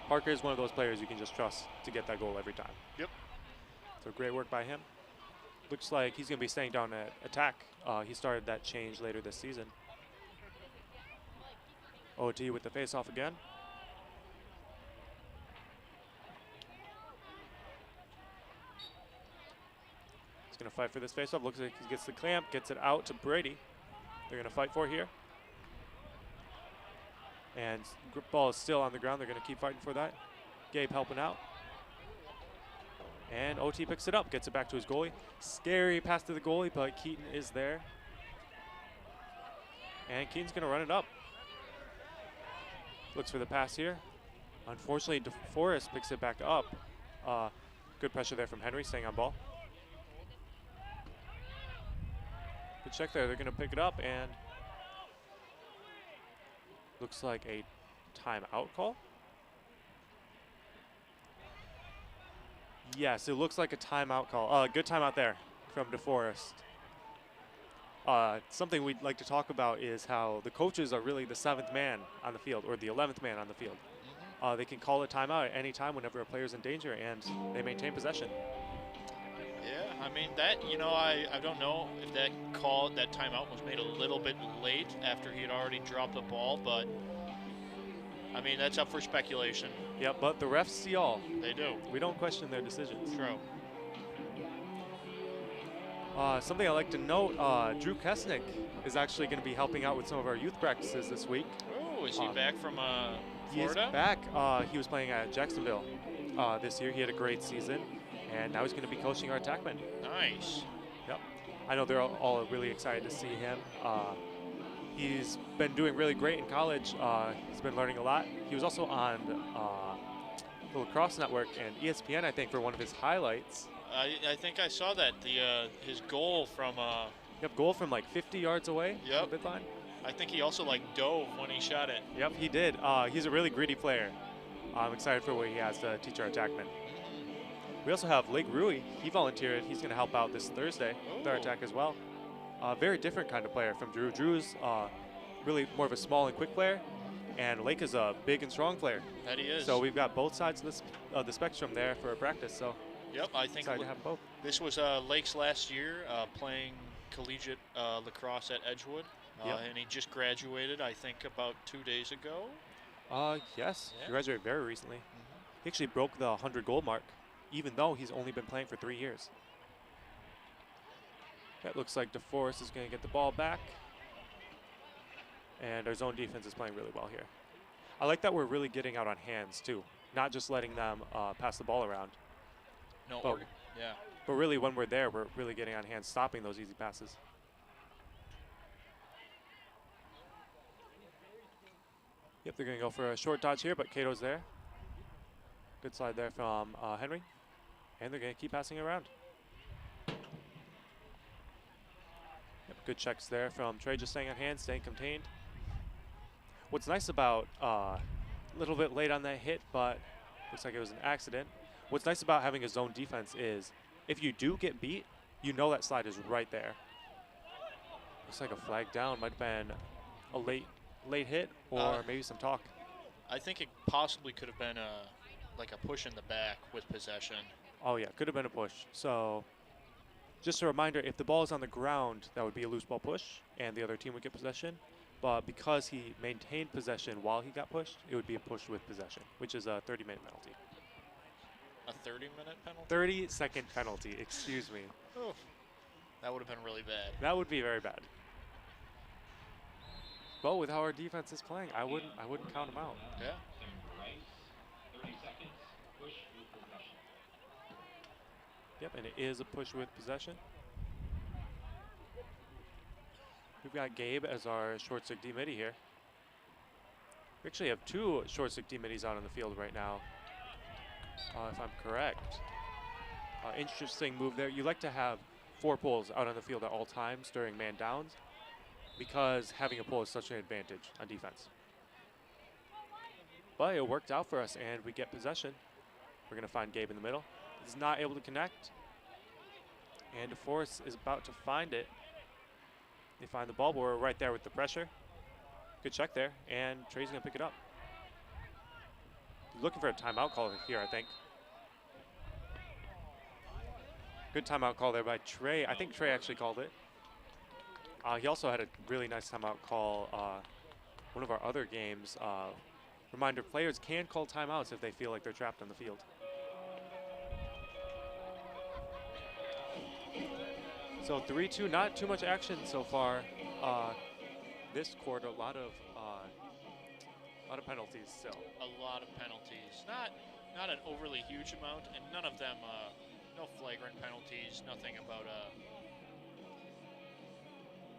Parker is one of those players you can just trust to get that goal every time. Yep. So great work by him. Looks like he's going to be staying down at attack. He started that change later this season. OT with the face-off again. He's going to fight for this face-off. Looks like he gets the clamp, gets it out to Brady. They're going to fight for it here. And ball is still on the ground. They're going to keep fighting for that. Gabe helping out. And OT picks it up, gets it back to his goalie. Scary pass to the goalie, but Keaton is there. And Keaton's going to run it up. Looks for the pass here. Unfortunately, DeForest picks it back up. Good pressure there from Henry, staying on ball. Good check there. They're going to pick it up, and looks like a timeout call. Yes, it looks like a timeout call. Good timeout there from DeForest. Something we'd like to talk about is how the coaches are really the 7th man on the field, or the 11th man on the field. They can call a timeout at any time whenever a player's in danger, and they maintain possession. Yeah, I mean, that, you know, I don't know if that timeout was made a little bit late after he had already dropped the ball, but I mean, that's up for speculation. Yep, but the refs see all. They do. We don't question their decisions. True. Something I'd like to note, Drew Kesnick is actually going to be helping out with some of our youth practices this week. Oh, is he back from He is Florida? back. He was playing at Jacksonville this year. He had a great season, and now he's going to be coaching our attackmen. Nice. Yep. I know they're all really excited to see him. He's been doing really great in college. He's been learning a lot. He was also on the Lacrosse Network and ESPN, I think, for one of his highlights. I think I saw that, his goal from Yep, goal from like 50 yards away. Yep. From the midline. I think he also like dove when he shot it. Yep, he did. He's a really gritty player. I'm excited for what he has to teach our attackmen. We also have Lake Rui. He volunteered. He's going to help out this Thursday with our attack as well. Very different kind of player from Drew. Drew's really more of a small and quick player, and Lake is a big and strong player. That he is. So we've got both sides of the spectrum there for practice. So yep, I think excited to have both. This was Lake's last year playing collegiate lacrosse at Edgewood, and he just graduated, I think, about 2 days ago. Yes, Yeah. he graduated very recently. He actually broke the 100-goal mark, even though he's only been playing for 3 years. That looks like DeForest is going to get the ball back. And our zone defense is playing really well here. I like that we're really getting out on hands, too. Not just letting them pass the ball around. No, yeah. But really, when we're there, we're really getting on hands, stopping those easy passes. Yep, they're going to go for a short dodge here, but Cato's there. Good slide there from Henry. And they're going to keep passing it around. Yep, good checks there from Trey, just staying on hand, staying contained. What's nice about, a little bit late on that hit, but looks like it was an accident. What's nice about having a zone defense is if you do get beat, you know that slide is right there. Looks like a flag down. Might have been a late hit or maybe some talk. I think it possibly could have been like a push in the back with possession. Oh yeah, could have been a push. So just a reminder, if the ball is on the ground, that would be a loose ball push and the other team would get possession. But because he maintained possession while he got pushed, it would be a push with possession, which is a 30-minute penalty. A 30-minute penalty? 30-second penalty, excuse me. Oh, that would have been really bad. That would be very bad. But with how our defense is playing, I wouldn't count them out. Yeah. 30 seconds, push with possession. Yep, and it is a push with possession. We've got Gabe as our short stick D-midi here. We actually have 2 short stick D-midis out on the field right now, if I'm correct. Interesting move there. You like to have 4 poles out on the field at all times during man downs because having a pole is such an advantage on defense. But it worked out for us, and we get possession. We're going to find Gabe in the middle. He's not able to connect. And DeForest is about to find it. They find the ball, but we're right there with the pressure. Good check there, and Trey's going to pick it up. He's looking for a timeout call here, I think. Good timeout call there by Trey. I think Trey actually called it. He also had a really nice timeout call one of our other games. Reminder, players can call timeouts if they feel like they're trapped on the field. So 3-2, not too much action so far this quarter. A lot of penalties still. A lot of penalties. Not an overly huge amount, and none of them, no flagrant penalties, nothing about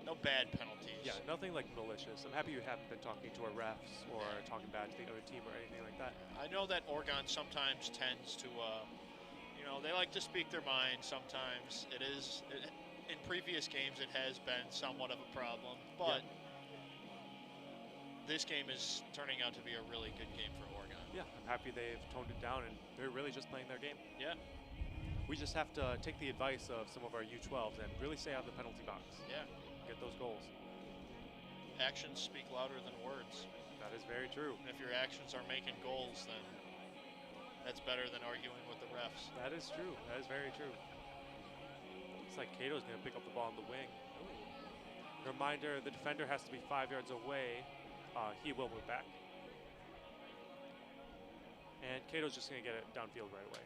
no bad penalties. Yeah, nothing like malicious. I'm happy you haven't been talking to our refs or talking bad to the other team or anything like that. I know that Oregon sometimes tends to, they like to speak their mind sometimes. In previous games, it has been somewhat of a problem, but this game is turning out to be a really good game for Oregon. Yeah, I'm happy they've toned it down and they're really just playing their game. Yeah. We just have to take the advice of some of our U12s and really stay out of the penalty box. Yeah. Get those goals. Actions speak louder than words. That is very true. And if your actions are making goals, then that's better than arguing with the refs. That is true. That is very true. Looks like Cato's going to pick up the ball on the wing. Reminder, the defender has to be 5 yards away. He will move back. And Cato's just going to get it downfield right away.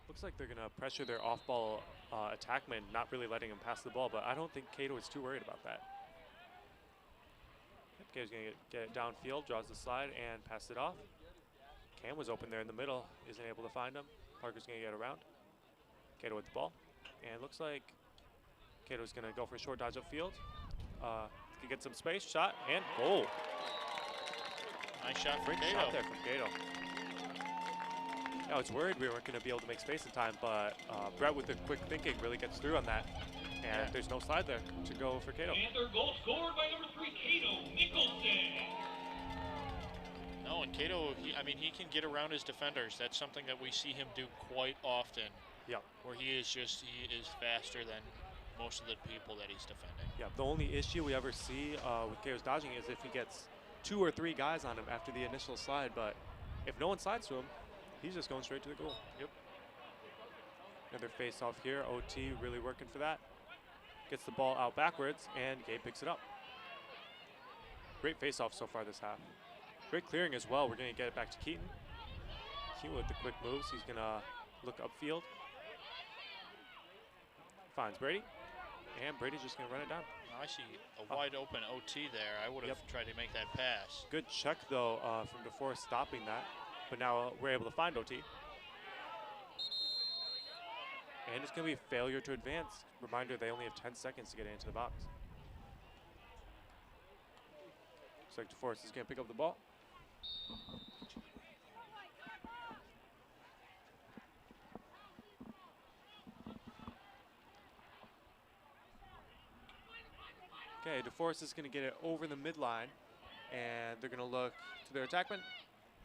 Looks like they're going to pressure their off-ball attackman, not really letting him pass the ball, but I don't think Cato is too worried about that. Yep, Cato's going to get it downfield, draws the slide, and pass it off. Cam was open there in the middle, isn't able to find him. Parker's going to get around. Cato with the ball. And it looks like Cato's going to go for a short dodge upfield. Could get some space, shot, and goal. Nice shot for Great Cato. shot there from Cato. I was worried we weren't going to be able to make space in time, but Brett with the quick thinking really gets through on that. And there's no slide there to go for Cato. Panther goal scored by number 3, Cato Nicholson. No, and Cato, I mean, he can get around his defenders. That's something that we see him do quite often. Yeah. Where he is faster than most of the people that he's defending. Yeah, the only issue we ever see with Cato's dodging is if he gets 2 or 3 guys on him after the initial slide, but if no one slides to him, he's just going straight to the goal. Yep. Another face off here. OT really working for that. Gets the ball out backwards, and Gabe picks it up. Great face off so far this half. Great clearing as well. We're going to get it back to Keaton. Keaton with the quick moves. He's going to look upfield. Finds Brady, and Brady's just going to run it down. I see a wide open OT there. I would have tried to make that pass. Good check, though, from DeForest stopping that. But now we're able to find OT. And it's going to be a failure to advance. Reminder, they only have 10 seconds to get into the box. Looks like DeForest is going to pick up the ball. Okay, DeForest is going to get it over the midline, and they're going to look to their attackman,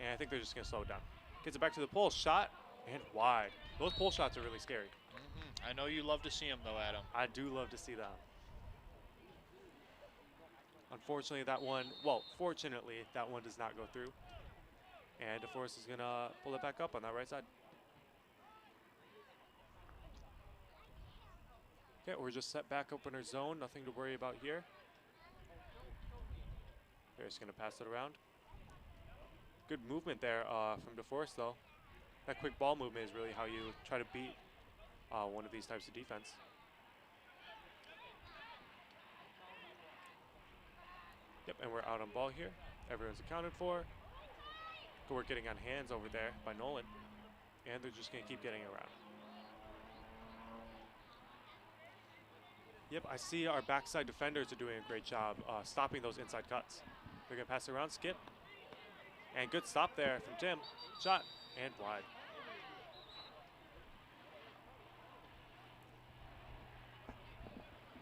and I think they're just going to slow it down. Gets it back to the pole, shot, and wide. Those pole shots are really scary. I know you love to see them, though, Adam. I do love to see that. Unfortunately, that one, well, fortunately, that one does not go through. And DeForest is going to pull it back up on that right side. Okay, we're just set back up in our zone. Nothing to worry about here. They're just going to pass it around. Good movement there from DeForest, though. That quick ball movement is really how you try to beat one of these types of defense. Yep, and we're out on ball here. Everyone's accounted for. Good work getting on hands over there by Nolan. And they're just going to keep getting around. Yep, I see our backside defenders are doing a great job stopping those inside cuts. They're going to pass it around, skip. And good stop there from Tim. Shot, and wide.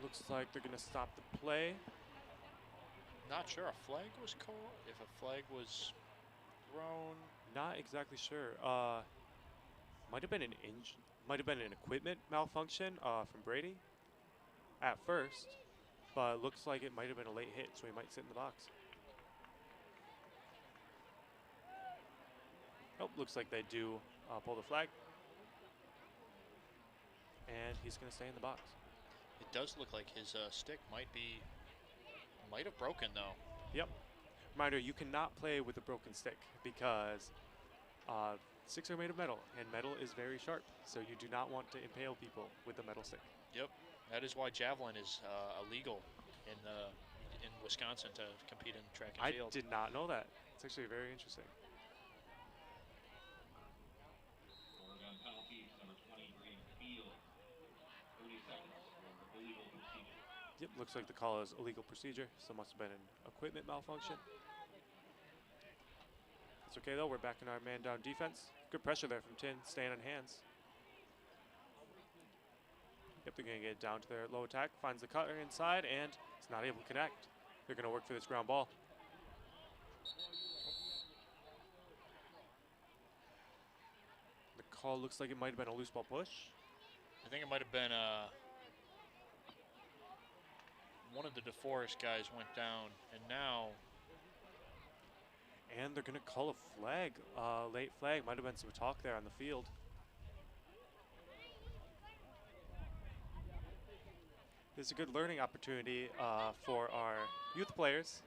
Looks like they're going to stop the play. Not sure a flag was called. If a flag was thrown, not exactly sure. Might have been an equipment malfunction from Brady at first, but it looks like it might have been a late hit, so he might sit in the box. Oh, looks like they do pull the flag, and he's going to stay in the box. It does look like his stick might have broken, though. Yep. Reminder, you cannot play with a broken stick because sticks are made of metal, and metal is very sharp, so you do not want to impale people with a metal stick. Yep. That is why javelin is illegal in Wisconsin to compete in track and field. I did not know that. It's actually very interesting. Oregon penalties, number 20, Green Field. 30 seconds for illegal procedure. Yep, looks like the call is illegal procedure, so must have been an equipment malfunction. It's okay though, we're back in our man down defense. Good pressure there from Tin, staying on hands. Yep, they're going to get down to their low attack, finds the cutter inside, and it's not able to connect. They're going to work for this ground ball. The call looks like it might have been a loose ball push. I think it might have been one of the DeForest guys went down, and now. And they're going to call a flag, late flag. Might have been some talk there on the field. This is a good learning opportunity for our youth players.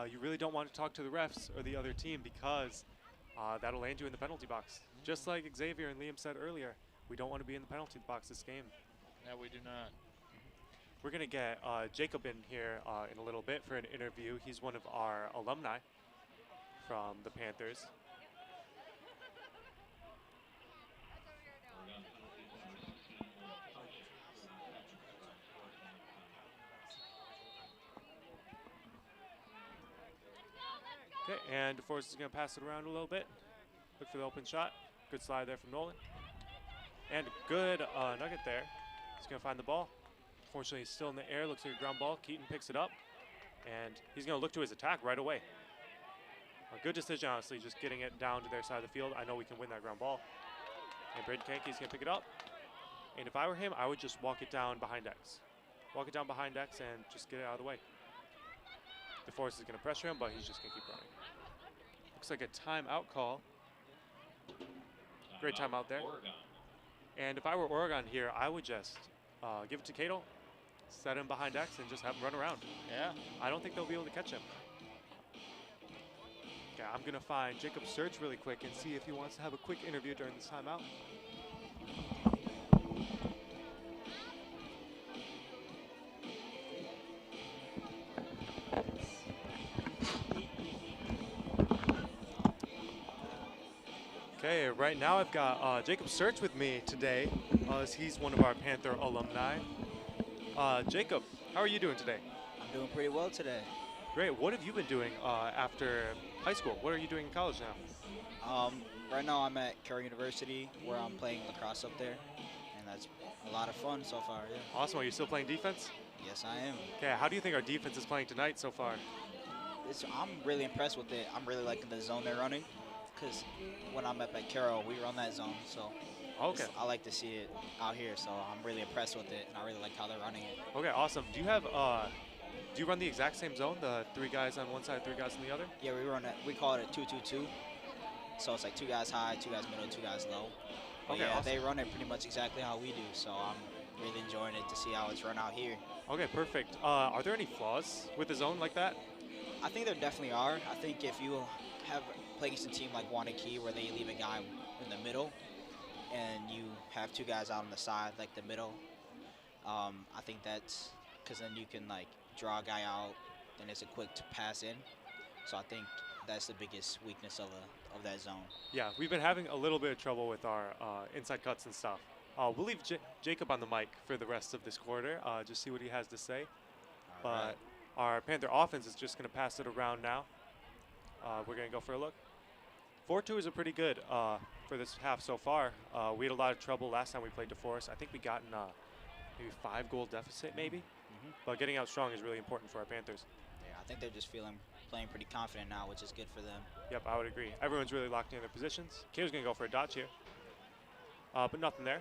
You really don't want to talk to the refs or the other team because that'll land you in the penalty box. Just like Xavier and Liam said earlier, we don't want to be in the penalty box this game. No, we do not. We're going to get Jacob in here in a little bit for an interview. He's one of our alumni from the Panthers. Okay, and DeForest is going to pass it around a little bit. Look for the open shot. Good slide there from Nolan. And a good nugget there. He's going to find the ball. Fortunately, he's still in the air. Looks like a ground ball. Keaton picks it up. And he's going to look to his attack right away. A good decision, honestly, just getting it down to their side of the field. I know we can win that ground ball. And Braden Kanke's going to pick it up. And if I were him, I would just walk it down behind X. Walk it down behind X and just get it out of the way. DeForest is going to pressure him, but he's just going to keep running. Looks like a timeout call. Great timeout there. And if I were Oregon here, I would just give it to Cato, set him behind X, and just have him run around. Yeah. I don't think they'll be able to catch him. Okay, I'm going to find Jacob Search really quick and see if he wants to have a quick interview during this timeout. Okay, right now I've got Jacob Search with me today, as he's one of our Panther alumni. Jacob, how are you doing today? I'm doing pretty well today. Great. What have you been doing after high school? What are you doing in college now? Right now I'm at Carroll University where I'm playing lacrosse up there, and that's a lot of fun so far, yeah. Awesome. Are you still playing defense? Yes, I am. Okay, how do you think our defense is playing tonight so far? I'm really impressed with it. I'm really liking the zone they're running, because when I'm up at Carroll, we run that zone, so Okay. I like to see it out here, so I'm really impressed with it, and I really like how they're running it. Okay, awesome. Do you have do you run the exact same zone, the 3 guys on one side, 3 guys on the other? Yeah, we run it. We call it a 2-2-2. So it's like 2 guys high, 2 guys middle, 2 guys low. But Okay, yeah, awesome. they run it pretty much exactly how we do. So I'm really enjoying it to see how it's run out here. Okay, perfect. Are there any flaws with the zone like that? I think there definitely are. I think if you have play against a team like Wanakee where they leave a guy in the middle and you have 2 guys out on the side, like the middle, I think that's because then you can like draw a guy out, then it's a quick pass in. So I think that's the biggest weakness of that zone. Yeah, we've been having a little bit of trouble with our inside cuts and stuff. We'll leave Jacob on the mic for the rest of this quarter, just see what he has to say. All right. But our Panther offense is just going to pass it around now. We're going to go for a look. 4-2 is a pretty good for this half so far. We had a lot of trouble last time we played DeForest. I think we got in maybe 5-goal deficit maybe. But getting out strong is really important for our Panthers. Yeah, I think they're just playing pretty confident now, which is good for them. Yep, I would agree. Everyone's really locked in their positions. Kato's going to go for a dodge here. But nothing there.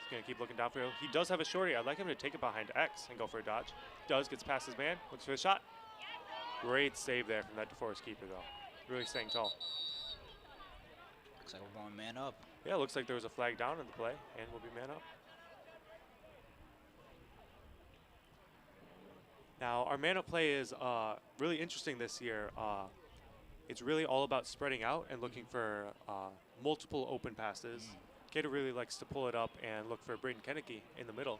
He's going to keep looking downfield. He does have a shorty. I'd like him to take it behind X and go for a dodge. Does, gets past his man, looks for the shot. Great save there from that DeForest keeper, though. Really staying tall. Looks like we're going man up. Yeah, looks like there was a flag down in the play, and we'll be man up. Now, our man-up play is really interesting this year. It's really all about spreading out and looking for multiple open passes. Cato really likes to pull it up and look for Braden Kenneke in the middle.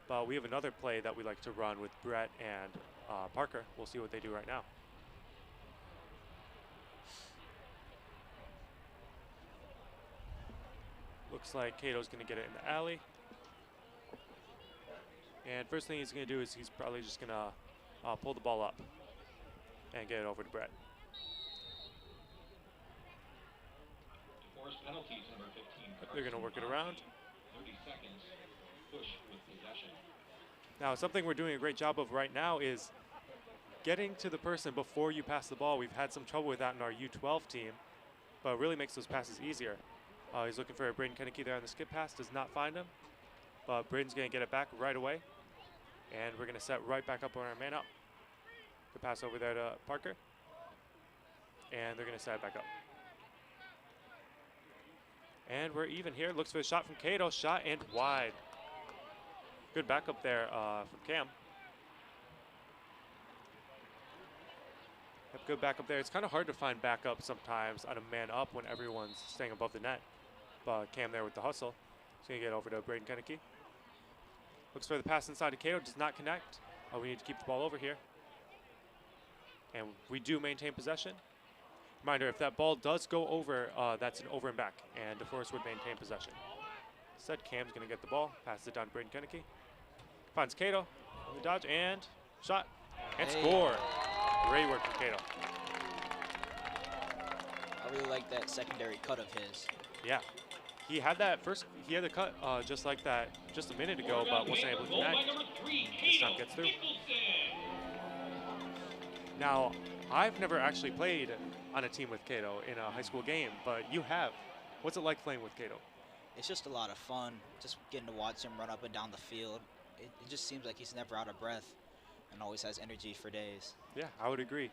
But we have another play that we like to run with Brett and Parker. We'll see what they do right now. Looks like Cato's going to get it in the alley. And first thing he's going to do is he's probably just going to pull the ball up and get it over to Brett. Forced penalties, number 15. They're going to work it around. 30 seconds. Push with possession. Now, something we're doing a great job of right now is getting to the person before you pass the ball. We've had some trouble with that in our U12 team, but it really makes those passes easier. He's looking for a Braden Kenneke there on the skip pass. Does not find him, but Braden's going to get it back right away. And we're going to set right back up on our man up. Good pass over there to Parker. And they're going to set it back up. And we're even here. Looks for a shot from Cato. Shot and wide. Good backup there from Cam. Yep, good backup there. It's kind of hard to find backup sometimes on a man up when everyone's staying above the net. But Cam there with the hustle. He's going to get over to Braden Kenneke. Looks for the pass inside to Cato, does not connect. We need to keep the ball over here. And we do maintain possession. Reminder, if that ball does go over, that's an over and back, and DeForest would maintain possession. Instead, Cam's going to get the ball, pass it down to Braden Kenneke. Finds Cato, the dodge, and shot, and score. Great work from Cato. I really like that secondary cut of his. Yeah. He had that first, he had the cut just like that just a minute ago, but wasn't able to connect. This time gets through. Now, I've never actually played on a team with Cato in a high school game, but you have. What's it like playing with Cato? It's just a lot of fun, just getting to watch him run up and down the field. It just seems like he's never out of breath and always has energy for days. Yeah, I would agree.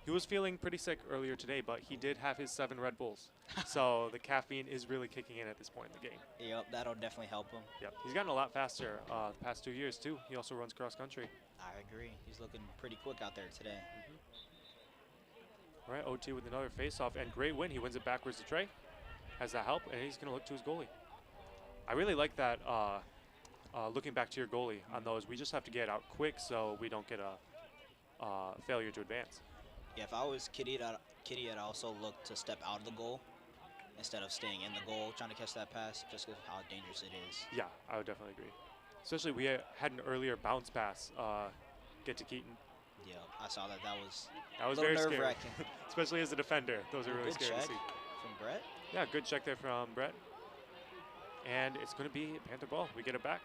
He was feeling pretty sick earlier today, but he did have his 7 Red Bulls. So the caffeine is really kicking in at this point in the game. Yep, that'll definitely help him. Yep, he's gotten a lot faster the past 2 years too. He also runs cross country. I agree. He's looking pretty quick out there today. All right, OT with another face-off, and great win. He wins it backwards to Trey. Has that help, and he's going to look to his goalie. I really like that looking back to your goalie on those. We just have to get out quick so we don't get a failure to advance. Yeah, if I was Kitty, I'd also look to step out of the goal instead of staying in the goal, trying to catch that pass, just because how dangerous it is. Yeah, I would definitely agree. Especially we had an earlier bounce pass get to Keaton. Yeah, I saw that. That was Very scary. nerve-wracking. Especially as a defender. Those are really Good scary check to see. from Brett. Yeah, good check there from Brett. And it's going to be Panther ball. We get it back.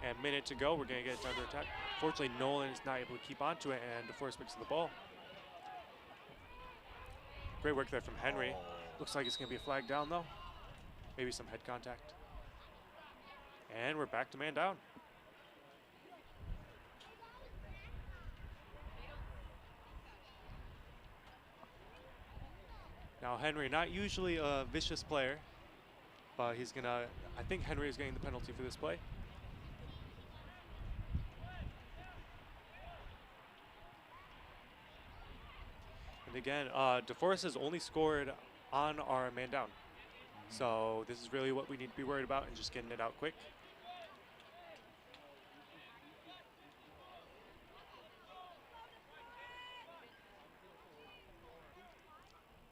And minute to go. We're going to get it under attack. Fortunately, Nolan is not able to keep onto it, and DeForest picks up the ball. Great work there from Henry. Looks like it's going to be a flag down, though. Maybe some head contact. And we're back to man down. Now Henry, not usually a vicious player, but he's gonna, I think Henry is getting the penalty for this play. And again, DeForest has only scored on our man down. So this is really what we need to be worried about, and just getting it out quick.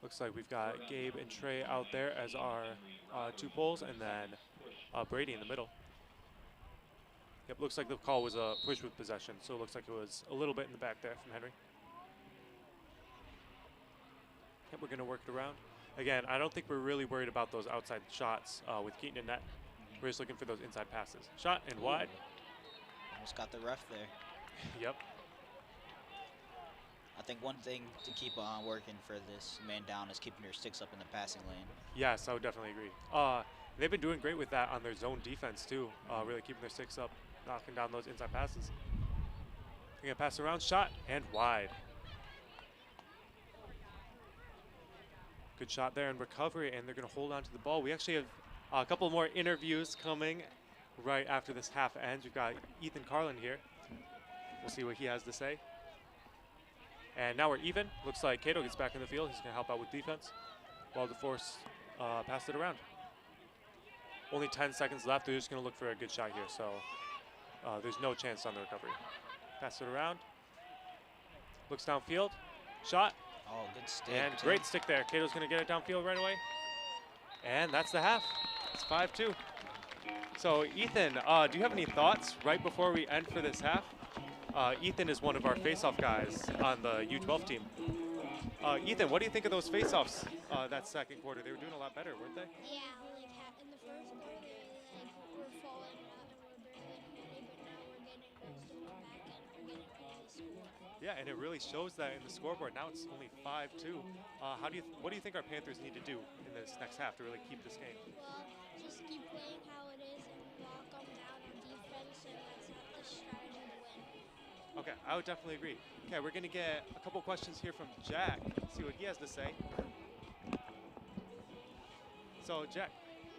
Looks like we've got Gabe and Trey out there as our 2 poles, and then Brady in the middle. Yep, looks like the call was a push with possession, so it looks like it was a little bit in the back there from Henry. Yep, we're gonna work it around. Again, I don't think we're really worried about those outside shots with Keaton and net. We're just looking for those inside passes. Shot and wide. Almost got the ref there. Yep. I think one thing to keep on working for this man down is keeping your sticks up in the passing lane. Yes, I would definitely agree. They've been doing great with that on their zone defense too. Really keeping their sticks up, knocking down those inside passes. They're gonna pass around, shot and wide. Good shot there and recovery, and they're gonna hold on to the ball. We actually have a couple more interviews coming right after this half ends. We've got Ethan Carlin here. We'll see what he has to say. And now we're even. Looks like Cato gets back in the field. He's going to help out with defense while DeForest passed it around. Only 10 seconds left. They're just going to look for a good shot here. So there's no chance on the recovery. Pass it around. Looks downfield. Shot. Oh, good stick. And great stick there. Cato's going to get it downfield right away. And that's the half. It's 5-2. So Ethan, do you have any thoughts right before we end for this half? Ethan is one of our face-off guys on the U12 team. Ethan, what do you think of those face-offs that second quarter? They were doing a lot better, weren't they? Yeah, like in the first quarter, we're falling out and we're barely winning, but now we're getting goals to come back and we're getting goals to score. Yeah, and it really shows that in the scoreboard. Now it's only 5-2. What do you think our Panthers need to do in this next half to really keep this game? Well, just keep playing how it is and lock them down on defense, and that's the strategy to win. Okay, I would definitely agree. Okay, we're going to get a couple questions here from Jack, see what he has to say. So, Jack,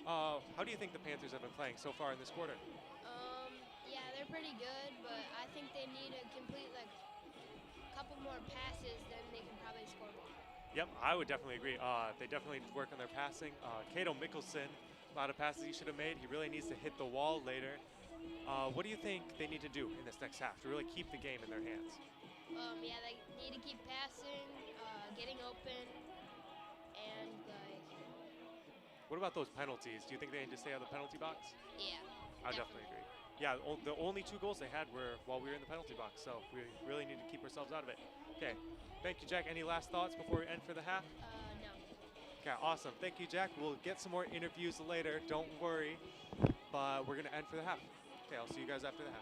how do you think the Panthers have been playing so far in this quarter? Yeah, they're pretty good, but I think they need to complete like a couple more passes, then they can probably score more. Yep, I would definitely agree. They definitely need to work on their passing. Cato Mickelson, a lot of passes he should have made. He really needs to hit the wall later. What do you think they need to do in this next half to really keep the game in their hands? Yeah, they need to keep passing, getting open, and like. What about those penalties? Do you think they need to stay out of the penalty box? Yeah. I definitely agree. Yeah, the only 2 goals they had were while we were in the penalty box, so we really need to keep ourselves out of it. Okay, Thank you, Jack. Any last thoughts before we end for the half? No. Okay, awesome. Thank you, Jack. We'll get some more interviews later. Don't worry. But we're going to end for the half. Okay, I'll see you guys after the half.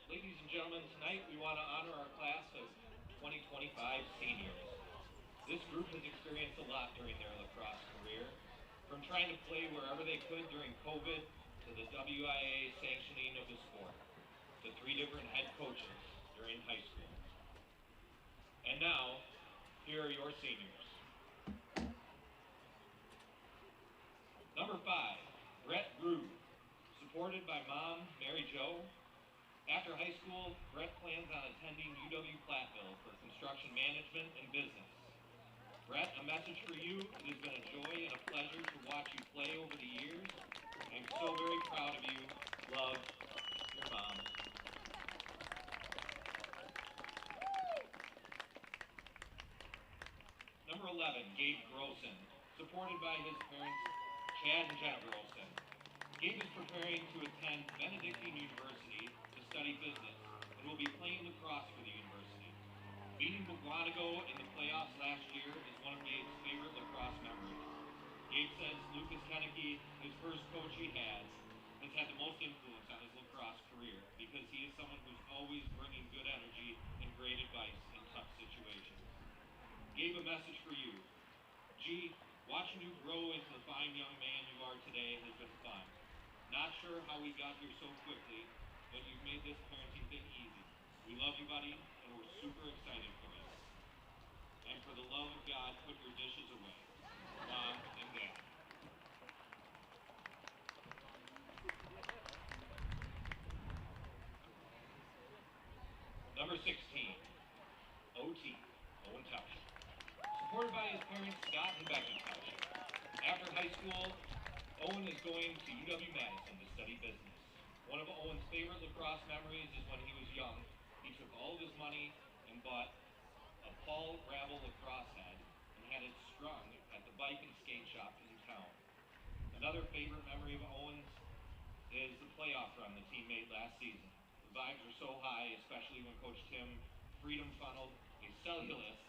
Ladies and gentlemen, tonight we want to honor our class of 2025 seniors. This group has experienced a lot during their lacrosse career, from trying to play wherever they could during COVID to the WIA sanctioning of the sport, to 3 different head coaches during high school. And now, here are your seniors. Number 5, Brett Groove, supported by mom, Mary Jo. After high school, Brett plans on attending UW-Platteville for construction management and business. Brett, a message for you. It has been a joy and a pleasure to watch you play over the years. I'm so very proud of you. Love, your mom. Number 11, Gabe Grossen, supported by his parents, Chad and Jenna Grossen. Gabe is preparing to attend Benedictine University to study business and will be playing lacrosse for the university. Beating Muguanago in the playoffs last year is one of Gabe's favorite lacrosse memories. Gabe says Lucas Kenneke, his first coach he has had the most influence on his lacrosse career because he is someone who's always bringing good energy and great advice in tough situations. Gabe, a message for you. G, watching you grow into the fine young man you are today has been fun. Not sure how we got here so quickly, but you've made this parenting thing easy. We love you, buddy, and we're super excited for you. And for the love of God, put your dishes away. Mom and Dad. Number 16, OT, Owen Township. Supported by his parents, Scott and Becky Township. After high school, Owen is going to UW-Madison to study business. One of Owen's favorite lacrosse memories is when he was young. He took all of his money and bought a Paul Rabble lacrosse head and had it strung at the bike and skate shop in town. Another favorite memory of Owen's is the playoff run the team made last season. The vibes were so high, especially when Coach Tim Freedom funneled a cellulose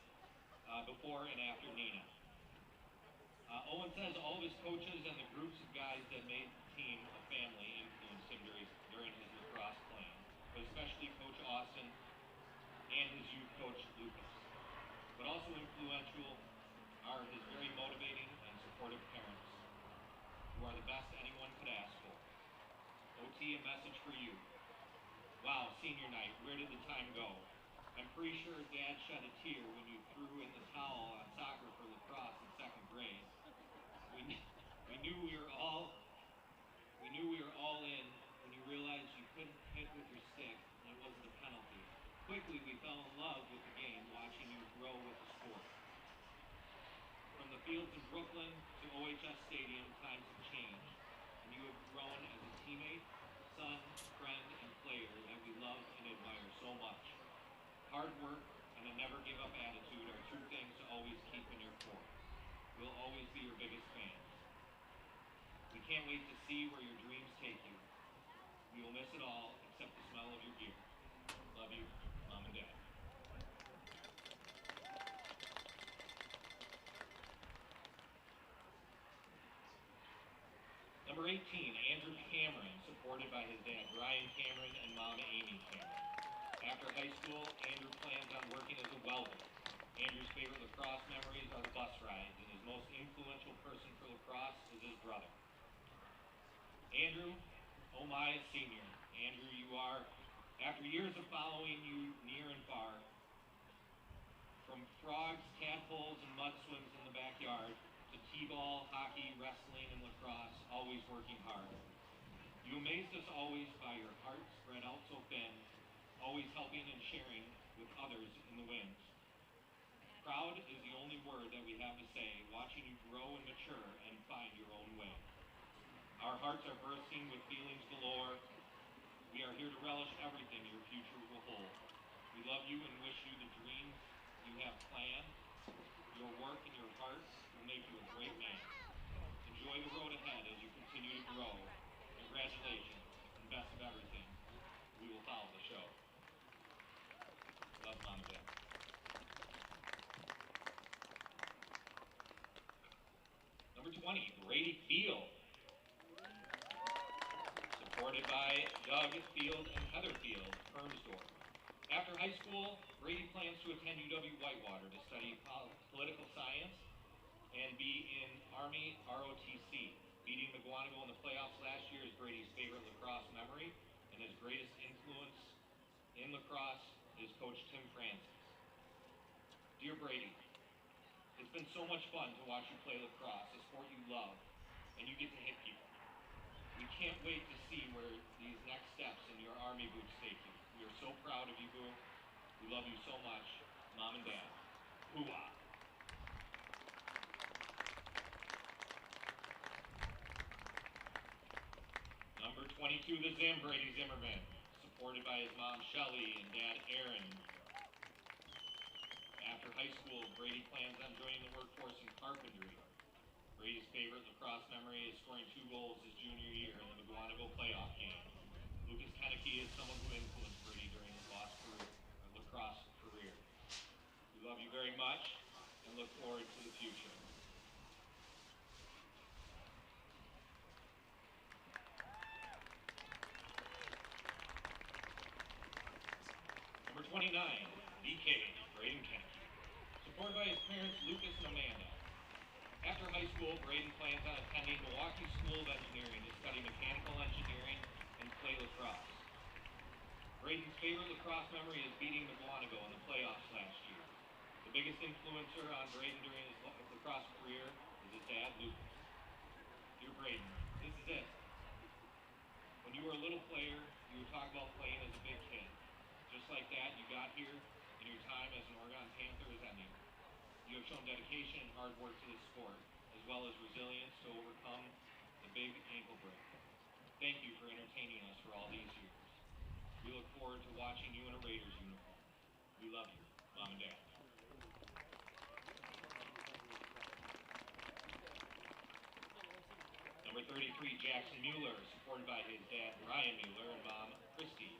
before and after Nina. Owen says all of his coaches and the groups of guys that made the team a family influenced him during his lacrosse playing, but especially Coach Austin and his youth coach Lucas. But also influential are his very motivating and supportive parents, who are the best anyone could ask for. OT, a message for you. Wow, senior night, where did the time go? I'm pretty sure Dad shed a tear when you threw in the towel on soccer for lacrosse in 2nd grade. We knew we were all in when you realized you couldn't hit with your stick and it wasn't a penalty. Quickly, we fell in love with the game, watching you grow with the sport. From the fields in Brooklyn to OHS Stadium, times have changed, and you have grown as a teammate, son, friend, and player that we love and admire so much. Hard work and a never-give-up attitude are two things to always keep in your core. We'll always be your biggest fans. We can't wait to see where your dreams take you. We will miss it all except the smell of your gear. Love you, Mom and Dad. Number 18, Andrew Cameron, supported by his dad Brian Cameron and mom Amy Cameron. After high school, Andrew plans on working as a welder. Andrew's favorite lacrosse memories are the bus rides, and his most influential person for lacrosse is his brother. Andrew, oh my, senior. Andrew, you are, after years of following you near and far, from frogs, tadpoles, and mud swims in the backyard, to t-ball, hockey, wrestling, and lacrosse, always working hard. You amazed us always by your heart spread out so thin, always helping and sharing with others in the wings. Proud is the only word that we have to say, watching you grow and mature and find your own way. Our hearts are bursting with feelings galore. We are here to relish everything your future will hold. We love you and wish you the dreams you have planned. Your work and your heart will make you a great man. Enjoy the road ahead as you continue to grow. Congratulations, and best of everything. We will follow the show. Love, Mom and Dad. Number 20, Brady Field. Supported by Doug Field and Heather Field, Hermsdorf. After high school, Brady plans to attend UW-Whitewater to study political science and be in Army ROTC. Beating McGuanago in the playoffs last year is Brady's favorite lacrosse memory, and his greatest influence in lacrosse is Coach Tim Francis. Dear Brady, it's been so much fun to watch you play lacrosse, a sport you love, and you get to hit people. We can't wait to see where these next steps in your Army boots take you. We are so proud of you, Boo. We love you so much, Mom and Dad. Hoo-ah. Number 22, the Zim, Brady Zimmerman, supported by his mom Shelly and dad Aaron. After high school, Brady plans on joining the workforce in carpentry. Brady's favorite lacrosse memory is scoring 2 goals his junior year in the McGuanago playoff game. Lucas Kenneke is someone who influenced Brady during his lacrosse career. We love you very much and look forward to the future. Number 29, DK, Braden Kenneke. Supported by his parents Lucas and Amanda. After high school, Braden plans on attending Milwaukee School of Engineering to study mechanical engineering and play lacrosse. Braden's favorite lacrosse memory is beating McGuanago in the playoffs last year. The biggest influencer on Braden during his lacrosse career is his dad, Lucas. Dear Braden, this is it. When you were a little player, you would talk about playing as a big kid. Just like that, you got here, and your time as an Oregon Panther is ending. You have shown dedication and hard work to this sport, as well as resilience to overcome the big ankle break. Thank you for entertaining us for all these years. We look forward to watching you in a Raiders uniform. We love you, Mom and Dad. Number 33, Jackson Mueller, supported by his dad, Brian Mueller, and mom, Christy.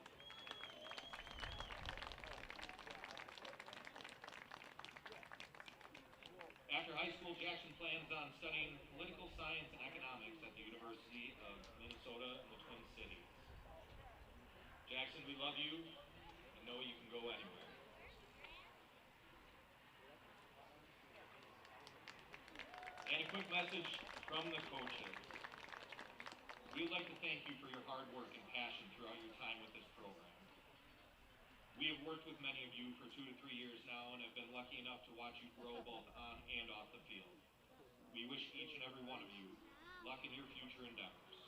After high school, Jackson plans on studying political science and economics at the University of Minnesota in the Twin Cities. Jackson, we love you and know you can go anywhere. And a quick message from the coaches. We would like to thank you for your hard work and passion throughout your time with this program. We have worked with many of you for 2 to 3 years now and have been lucky enough to watch you grow both on and off the field. We wish each and every one of you luck in your future endeavors.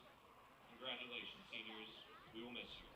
Congratulations, seniors. We will miss you.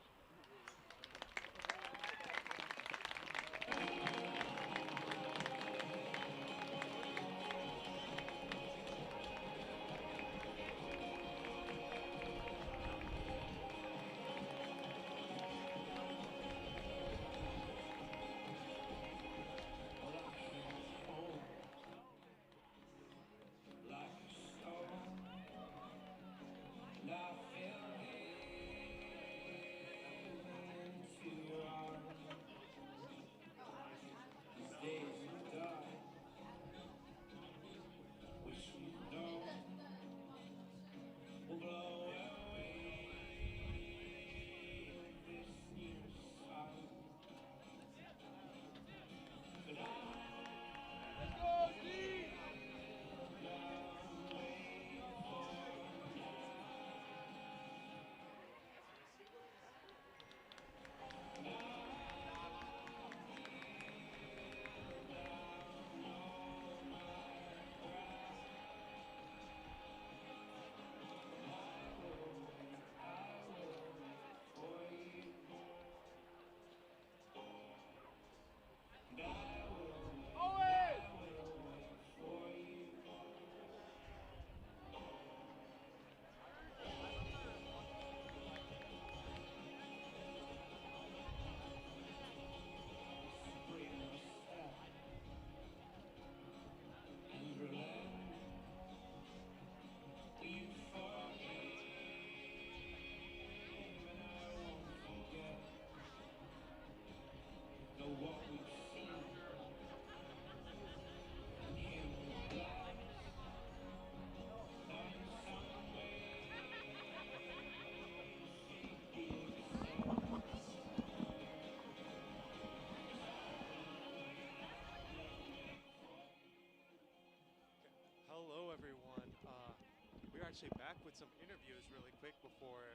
actually back with some interviews really quick before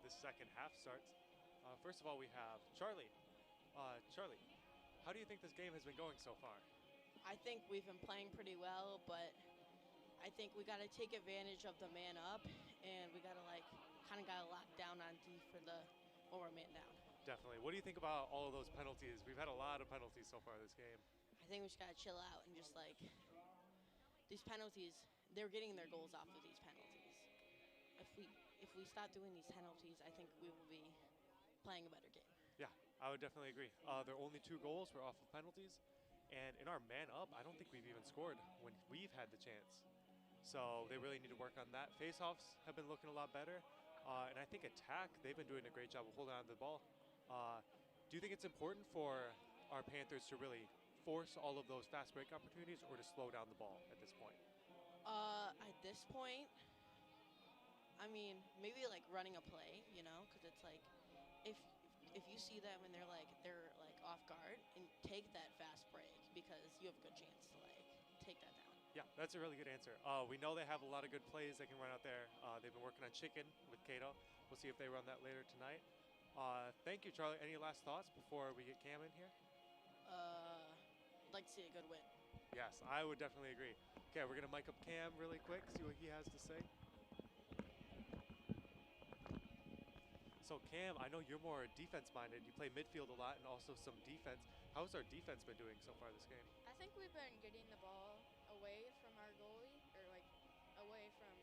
this second half starts. First of all, we have Charlie. Charlie, how do you think this game has been going so far? I think we've been playing pretty well, but I think we got to take advantage of the man up, and we got to kind of got to lock down on D for the when we're man down. Definitely. What do you think about all of those penalties? We've had a lot of penalties so far this game. I think we just got to chill out and just these penalties. They're getting their goals off of these penalties. If we stop doing these penalties, I think we will be playing a better game. Yeah, I would definitely agree. Their only 2 goals were off of penalties, and in our man up, I don't think we've even scored when we've had the chance. So they really need to work on that. Face-offs have been looking a lot better, and I think attack, they've been doing a great job of holding on to the ball. Do you think it's important for our Panthers to really force all of those fast break opportunities or to slow down the ball at this point? At this point, I mean, maybe running a play, because it's if you see them and they're off guard, and take that fast break because you have a good chance to take that down. Yeah, that's a really good answer. We know they have a lot of good plays they can run out there. They've been working on chicken with Cato. We'll see if they run that later tonight. Thank you, Charlie. Any last thoughts before we get Cam in here? I'd like to see a good win. Yes, I would definitely agree. Okay, we're going to mic up Cam really quick, see what he has to say. So Cam, I know you're more defense-minded. You play midfield a lot and also some defense. How's our defense been doing so far this game? I think we've been getting the ball away from our goalie, or away from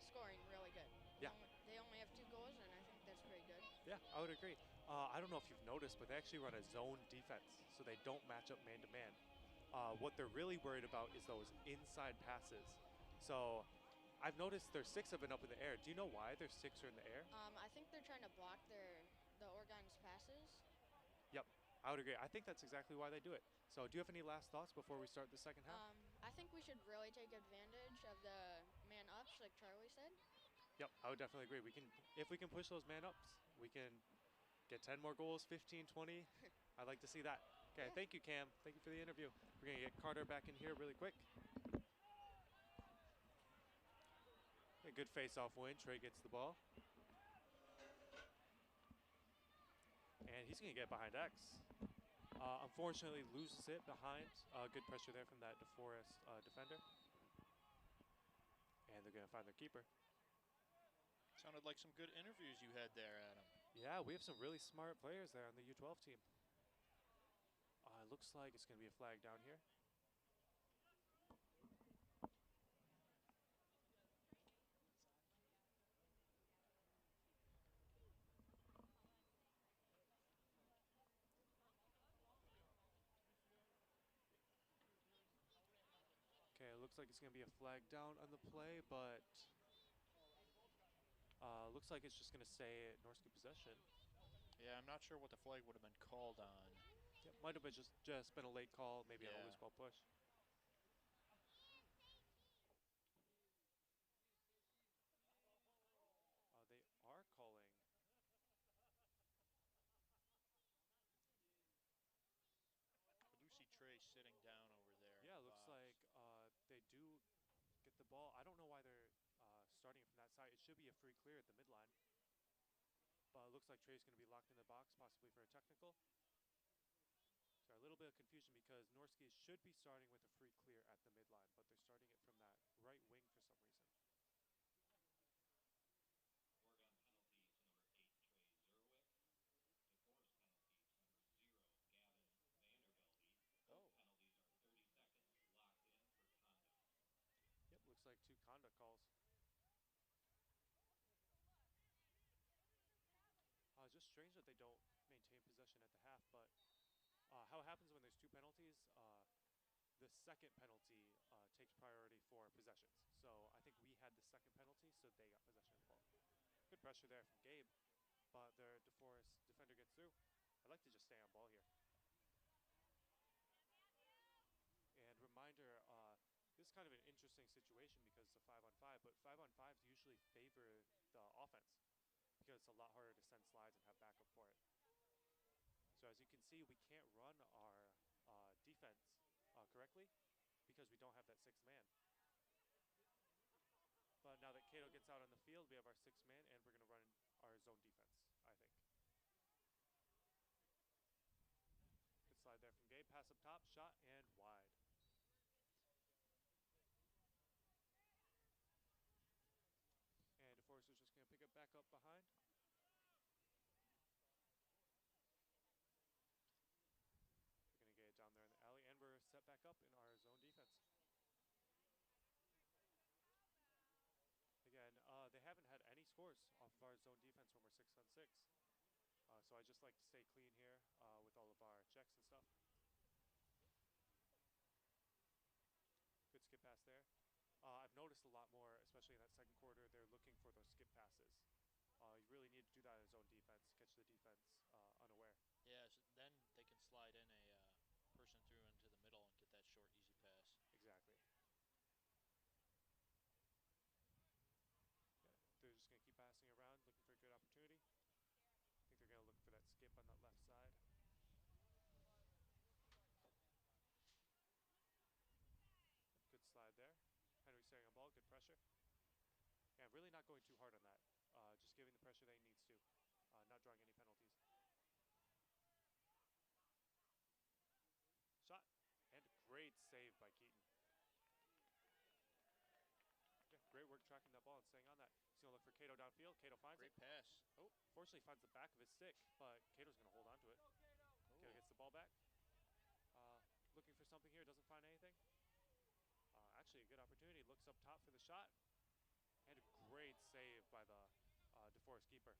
scoring really good. Yeah. They only have 2 goals, and I think that's pretty good. Yeah, I would agree. I don't know if you've noticed, but they actually run a zone defense, so they don't match up man-to-man. What they're really worried about is those inside passes. So I've noticed their 6 have been up in the air. Do you know why their 6 are in the air? I think they're trying to block the Oregon's passes. Yep, I would agree. I think that's exactly why they do it. So do you have any last thoughts before we start the second half? I think we should really take advantage of the man-ups, like Charlie said. Yep, I would definitely agree. If we can push those man-ups, we can get 10 more goals, 15, 20. I'd like to see that. Okay, Yeah. Thank you, Cam. Thank you for the interview. We're going to get Carter back in here really quick. A good face-off win. Trey gets the ball. And he's going to get behind X. Unfortunately, loses it behind. Good pressure there from that DeForest defender. And they're going to find their keeper. Sounded like some good interviews you had there, Adam. Yeah, we have some really smart players there on the U12 team. It looks like it's going to be a flag down here. Okay, it looks like it's going to be a flag down on the play, but looks like it's just going to say Norski possession. Yeah, I'm not sure what the flag would have been called on. Yeah, might have been just been a late call, maybe Yeah. a loose ball push. They are calling. I do see Trey sitting down over there. Yeah, it looks like they do get the ball. I don't know why they're starting it from that side. It should be a free clear at the midline. But it looks like Trey's going to be locked in the box, possibly for a technical. So a little bit of confusion because Norskies should be starting with a free clear at the midline, but they're starting it from that right wing for some reason. Oregon penalties to number 8, Trey Zerwick. DeForest penalties to number 0, Gavin Vandervelde. Oh. Penalties are 30 seconds locked in for conduct. Yep, looks like 2 conduct calls. Just strange that they don't maintain possession at the half, but how it happens when there's 2 penalties, the second penalty takes priority for possessions. So I think we had the second penalty, so they got possession of the ball. Good pressure there from Gabe, but their DeForest defender gets through. I'd like to just stay on ball here. And reminder, this is kind of an interesting situation because it's a 5-on-5, but 5-on-5s usually favor the offense because it's a lot harder to send slides and have backup for it. So as you can see, we can't run our defense correctly because we don't have that 6th man. But now that Cato gets defense out on the field. We have our 6 man, and we're going to run our zone defense, I think. Good slide there from Gabe. Pass up top, shot, and wide. And DeForest is just going to pick it back up behind. We're going to get it down there in the alley, and we're set back up in our zone defense. Again, they haven't had any scores off of our zone defense when we're 6-on-6. So I just like to stay clean here with all of our checks and stuff. Good skip pass there. I've noticed a lot more, especially in that second quarter, they're looking for those skip passes. You really need to do that in zone defense, catch the defense unaware. Yeah, so then they can slide in a person through into the middle and get that short, easy pass. Exactly. Yeah, they're just going to keep passing around, looking for a good opportunity. I think they're going to look for that skip on that left side. Good slide there. Henry staying on ball, good pressure. Yeah, really not going too hard on that. Just giving the pressure that he needs to. Not drawing any penalties. Shot. And great save by Keaton. Yeah, great work tracking that ball and staying on that. He's going to look for Cato downfield. Cato finds it. Great pass. Oh, fortunately finds the back of his stick, but Cato's going to hold on to it. Cato gets the ball back. Looking for something here, doesn't find anything. Actually, a good opportunity. Looks up top for the shot. And a great save by the DeForest keeper.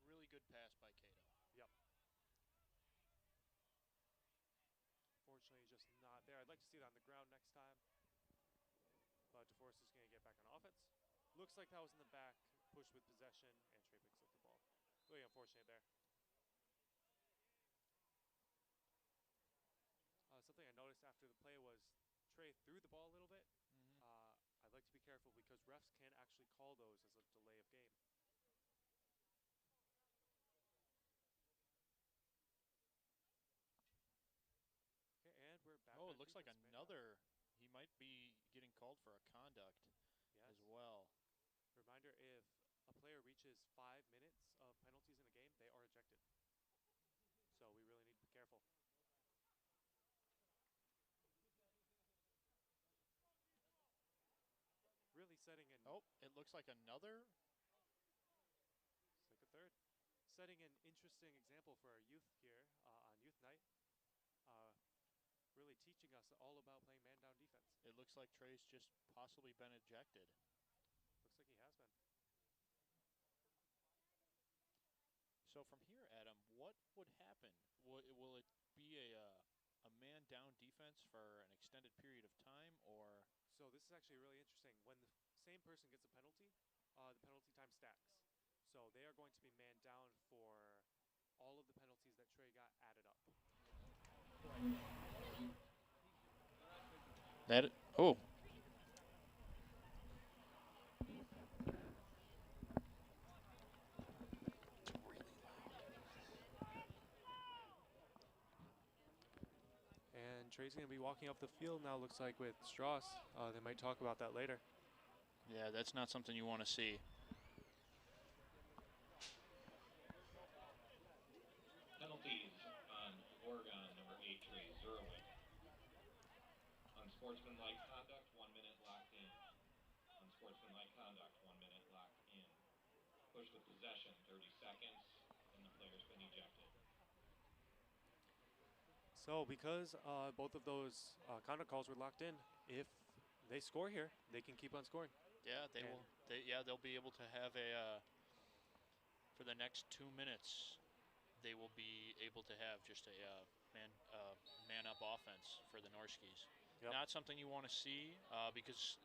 Really good pass by Cato. Yep. Fortunately, just not there. I'd like to see that on the ground next time. But DeForest is going to get back on offense. Looks like that was in the back. Push with possession, and Trey picks up the ball. Really unfortunate there. Something I noticed after the play was Trey threw the ball a little bit. I'd like to be careful because refs can actually call those as a delay of game. Okay, and we're back. Oh, it looks like another. He might be getting called for a conduct as well. Reminder, if a player reaches 5 minutes of penalties in a game, they are ejected. So we really need to be careful. Really setting an... Oh, it looks like another. It's like a third. Setting an interesting example for our youth here on youth night. Really teaching us all about playing man-down defense. It looks like Trey's just possibly been ejected. Looks like he has been. So from here, Adam, what would happen? Will it be a man-down defense for an extended period of time, or? So this is actually really interesting. When the same person gets a penalty, the penalty time stacks. So they are going to be man down for all of the penalties that Trey got added up. Oh. And Trey's going to be walking off the field now, looks like, with Strauss. They might talk about that later. Yeah, that's not something you want to see. Penalties on Oregon, number 8, Trey Zerwin. Unsportsmanlike conduct, 1 minute locked in. Unsportsmanlike conduct, 1 minute locked in. Push with possession, 30 seconds, and the player's been ejected. So because both of those conduct calls were locked in, if they score here, they can keep on scoring. Yeah, they will. They'll be able to have a for the next 2 minutes. They will be able to have just a man-up offense for the Norskies. Yep. Not something you want to see because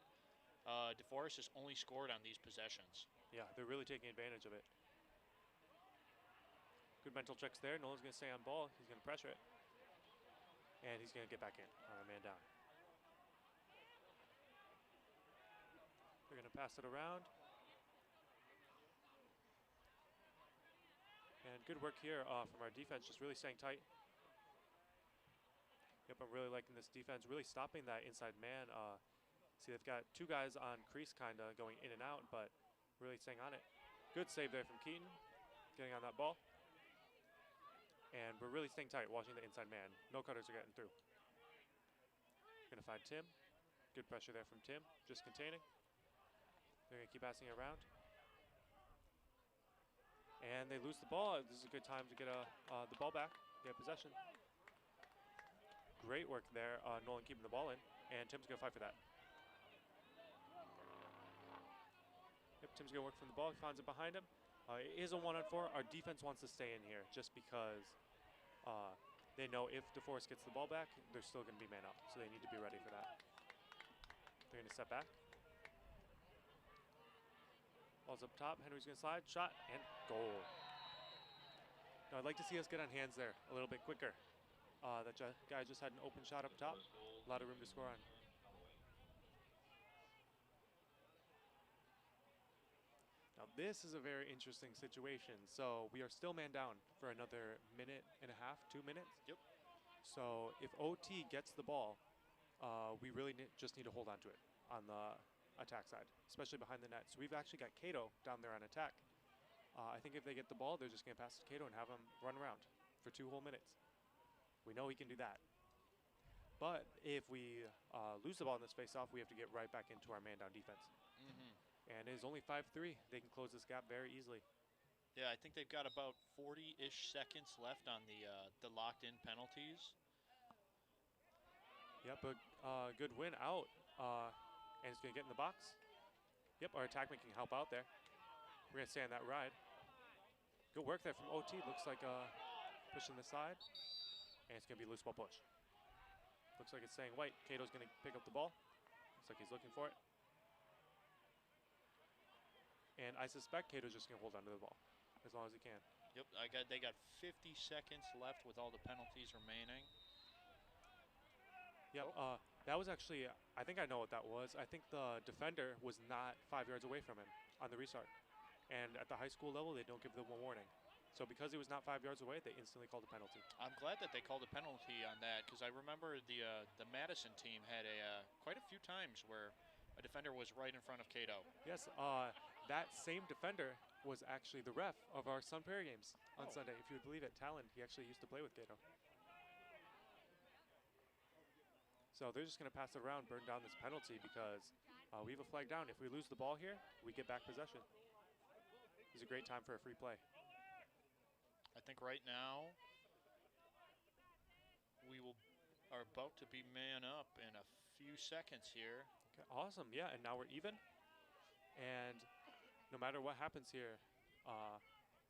DeForest has only scored on these possessions. Yeah, they're really taking advantage of it. Good mental checks there. Nolan's going to stay on ball. He's going to pressure it. And he's going to get back in on a man down. They're going to pass it around. And good work here from our defense, just really staying tight. Yep, I'm really liking this defense, really stopping that inside man. See, they've got 2 guys on crease kind of going in and out, but really staying on it. Good save there from Keaton, getting on that ball. And we're really staying tight, watching the inside man. No cutters are getting through. Gonna find Tim. Good pressure there from Tim, just containing. They're gonna keep passing it around. And they lose the ball. This is a good time to get the ball back, get possession. Great work there, Nolan keeping the ball in, and Tim's gonna fight for that. Yep, Tim's gonna work from the ball, he finds it behind him. It is a 1-on-4. Our defense wants to stay in here just because they know if DeForest gets the ball back, they're still gonna be man up, so they need to be ready for that. They're gonna step back. Ball's up top, Henry's gonna slide, shot, and goal. Now I'd like to see us get on hands there a little bit quicker. That guy just had an open shot up top, a lot of room to score on. Now this is a very interesting situation. So we are still man down for another 1.5 minutes, 2 minutes. Yep. So if OT gets the ball, we really just need to hold on to it on the attack side, especially behind the net. So we've actually got Cato down there on attack. I think if they get the ball, they're just gonna pass to Cato and have him run around for 2 whole minutes. We know he can do that. But if we lose the ball in this face-off, we have to get right back into our man-down defense. And it is only 5-3. They can close this gap very easily. Yeah, I think they've got about 40-ish seconds left on the locked-in penalties. Yep, but good win out. And it's going to get in the box. Yep, our attackman can help out there. We're going to stay on that ride. Good work there from OT. Looks like pushing the side. And it's going to be loose ball push. Looks like it's staying white. Cato's going to pick up the ball. Looks like he's looking for it. And I suspect Cato's just going to hold on to the ball as long as he can. Yep, they got 50 seconds left with all the penalties remaining. Yep, that was actually, I think I know what that was. I think the defender was not 5 yards away from him on the restart. And at the high school level, they don't give them a warning. So because he was not 5 yards away, they instantly called a penalty. I'm glad that they called a penalty on that, because I remember the Madison team had quite a few times where a defender was right in front of Cato. Yes, that same defender was actually the ref of our Sun Prairie games on Sunday. If you would believe it, Talon, he actually used to play with Cato. So they're just going to pass it around, burn down this penalty, because we have a flag down. If we lose the ball here, we get back possession. It's a great time for a free play. I think right now we are about to be man up in a few seconds here. Okay, awesome, yeah, and now we're even. And no matter what happens here,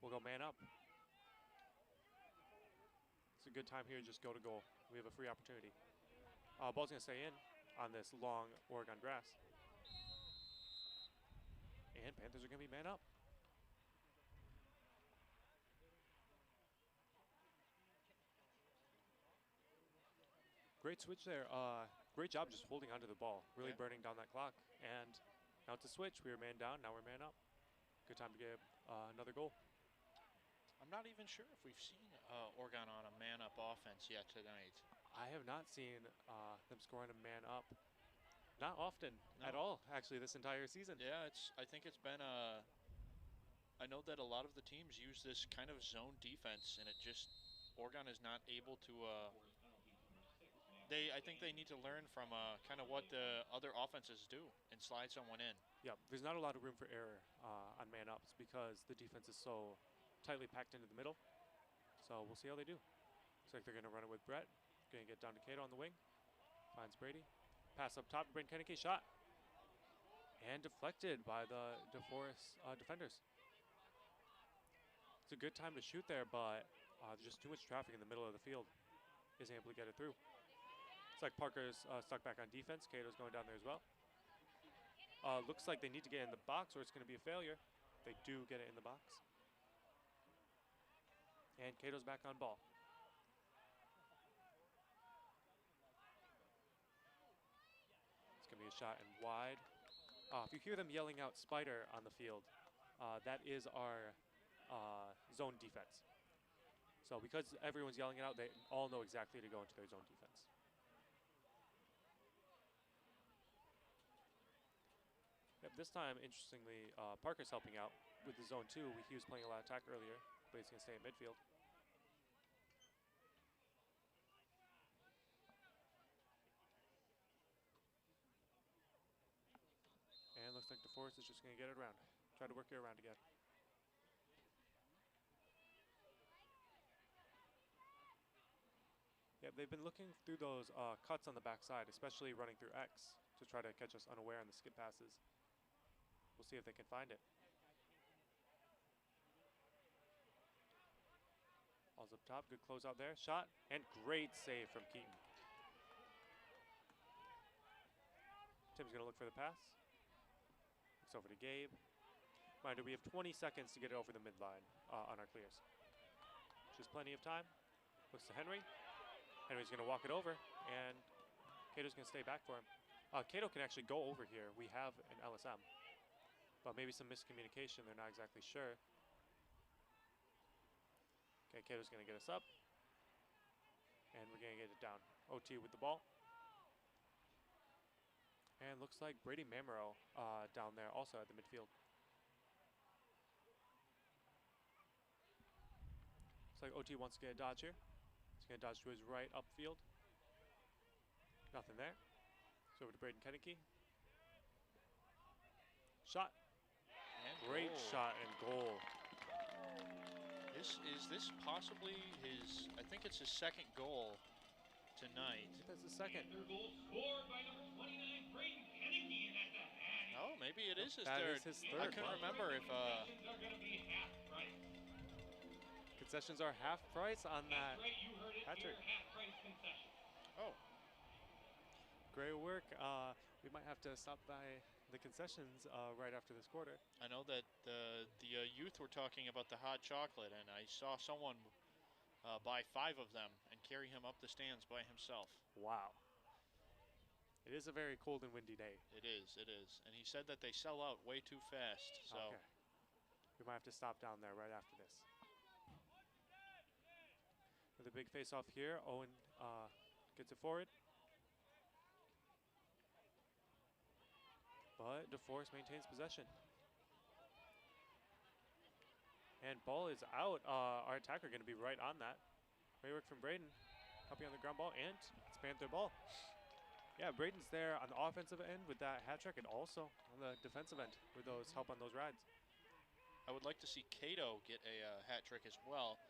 we'll go man up. It's a good time here to just go to goal. We have a free opportunity. Ball's gonna stay in on this long Oregon grass. And Panthers are gonna be man up. Great switch there. Great job just holding onto the ball, really burning down that clock. And now it's a switch. We were man down, now we're man up. Good time to get another goal. I'm not even sure if we've seen Oregon on a man-up offense yet tonight. I have not seen them scoring a man up. Not often at all, actually, this entire season. Yeah, I think it's been I know that a lot of the teams use this kind of zone defense, and Oregon is not able to. I think they need to learn from kind of what the other offenses do and slide someone in. Yeah, there's not a lot of room for error on man ups because the defense is so tightly packed into the middle. So we'll see how they do. Looks like they're going to run it with Brett. Going to get down to Cato on the wing. Finds Brady. Pass up top to Brent Kenneke. Shot. And deflected by the DeForest defenders. It's a good time to shoot there, but there's just too much traffic in the middle of the field. Isn't able to get it through. It's like Parker's stuck back on defense. Cato's going down there as well. Looks like they need to get in the box or it's going to be a failure. They do get it in the box. And Cato's back on ball. It's going to be a shot and wide. If you hear them yelling out Spider on the field, that is our zone defense. So because everyone's yelling it out, they all know exactly to go into their zone defense. Yep, this time, interestingly, Parker's helping out with the zone 2. He was playing a lot of attack earlier, but he's going to stay in midfield. And looks like DeForest is just going to get it around. Try to work it around again. Yep, they've been looking through those cuts on the backside, especially running through X, to try to catch us unaware on the skip passes. We'll see if they can find it. Ball's up top, good close out there. Shot, and great save from Keaton. Tim's gonna look for the pass. Looks over to Gabe. Reminder, we have 20 seconds to get it over the midline on our clears. Just plenty of time. Looks to Henry. Henry's gonna walk it over, and Cato's gonna stay back for him. Cato can actually go over here. We have an LSM, but maybe some miscommunication. They're not exactly sure. Okay, Cato's gonna get us up, and we're gonna get it down. OT with the ball. And looks like Brady Mamero down there also at the midfield. Looks like OT wants to get a dodge here. He's gonna dodge to his right upfield. Nothing there. It's over to Braden Kenneke. Shot. And great goal. shot and goal. Is this possibly his, I think it's his second goal tonight. I think that's the second. Panther goal scored by number 29, Braden Kenneke, and that's a hat. Oh, maybe it is his That third. is his I third. couldn't remember if Concessions are going to be half price. Concessions are half price on that. That's right, you heard it Patrick. here, half price concessions. Oh, Great work. We might have to stop by the concessions right after this quarter. I know that the youth were talking about the hot chocolate, and I saw someone buy 5 of them and carry him up the stands by himself. Wow. It is a very cold and windy day. It is, and he said that they sell out way too fast. So Okay. We might have to stop down there right after this. With a big face-off here, Owen gets it forward. But DeForest maintains possession. And ball is out. Our attacker going to be right on that. Great work from Braden. Copy on the ground ball, and it's Panther ball. Yeah, Braden's there on the offensive end with that hat trick, and also on the defensive end with those help on those rides. I would like to see Cato get a hat trick as well.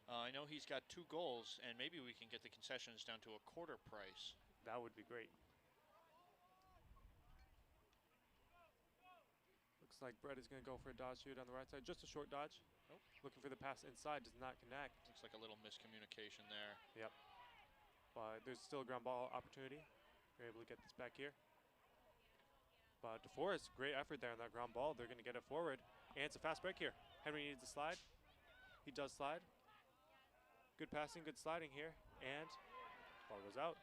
I know he's got 2 goals, and maybe we can get the concessions down to a quarter price. That would be great. Looks like Brett is going to go for a dodge shoot on the right side. Just a short dodge. Nope. Looking for the pass inside, does not connect. Looks like a little miscommunication there. Yep. But there's still a ground ball opportunity. We're able to get this back here. But DeForest, great effort there on that ground ball. They're going to get it forward. And it's a fast break here. Henry needs a slide. He does slide. Good passing, good sliding here. And ball goes out.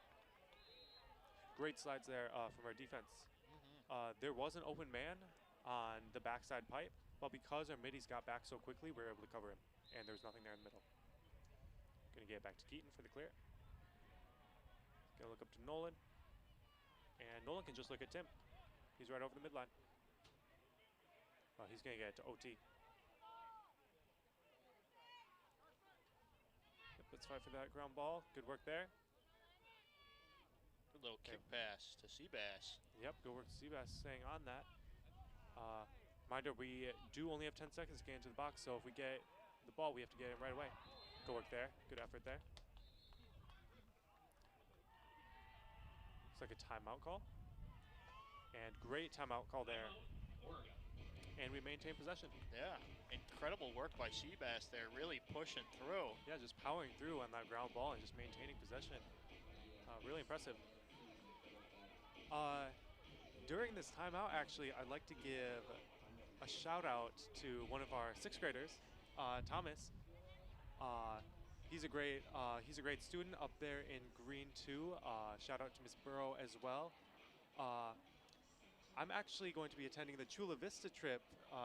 Great slides there from our defense. There was an open man on the backside pipe, but because our middies got back so quickly, we were able to cover him. And there was nothing there in the middle. Going to get it back to Keaton for the clear. Going to look up to Nolan. And Nolan can just look at Tim. He's right over the midline. He's going to get it to OT. Yep, let's fight for that ground ball. Good work there. Good little kick pass to Seabass. Yep, good work to Seabass staying on that. Reminder, we do only have 10 seconds to get into the box, so if we get the ball, we have to get it right away. Good work there. Good effort there. Looks like a timeout call. And great timeout call there. Oregon. And we maintain possession. Yeah, incredible work by Seabass there, really pushing through. Yeah, just powering through on that ground ball and just maintaining possession. Really impressive. During this timeout, actually, I'd like to give a shout out to one of our 6th graders, Thomas. He's a great student up there in Green 2. Shout out to Miss Burrow as well. I'm actually going to be attending the Chula Vista trip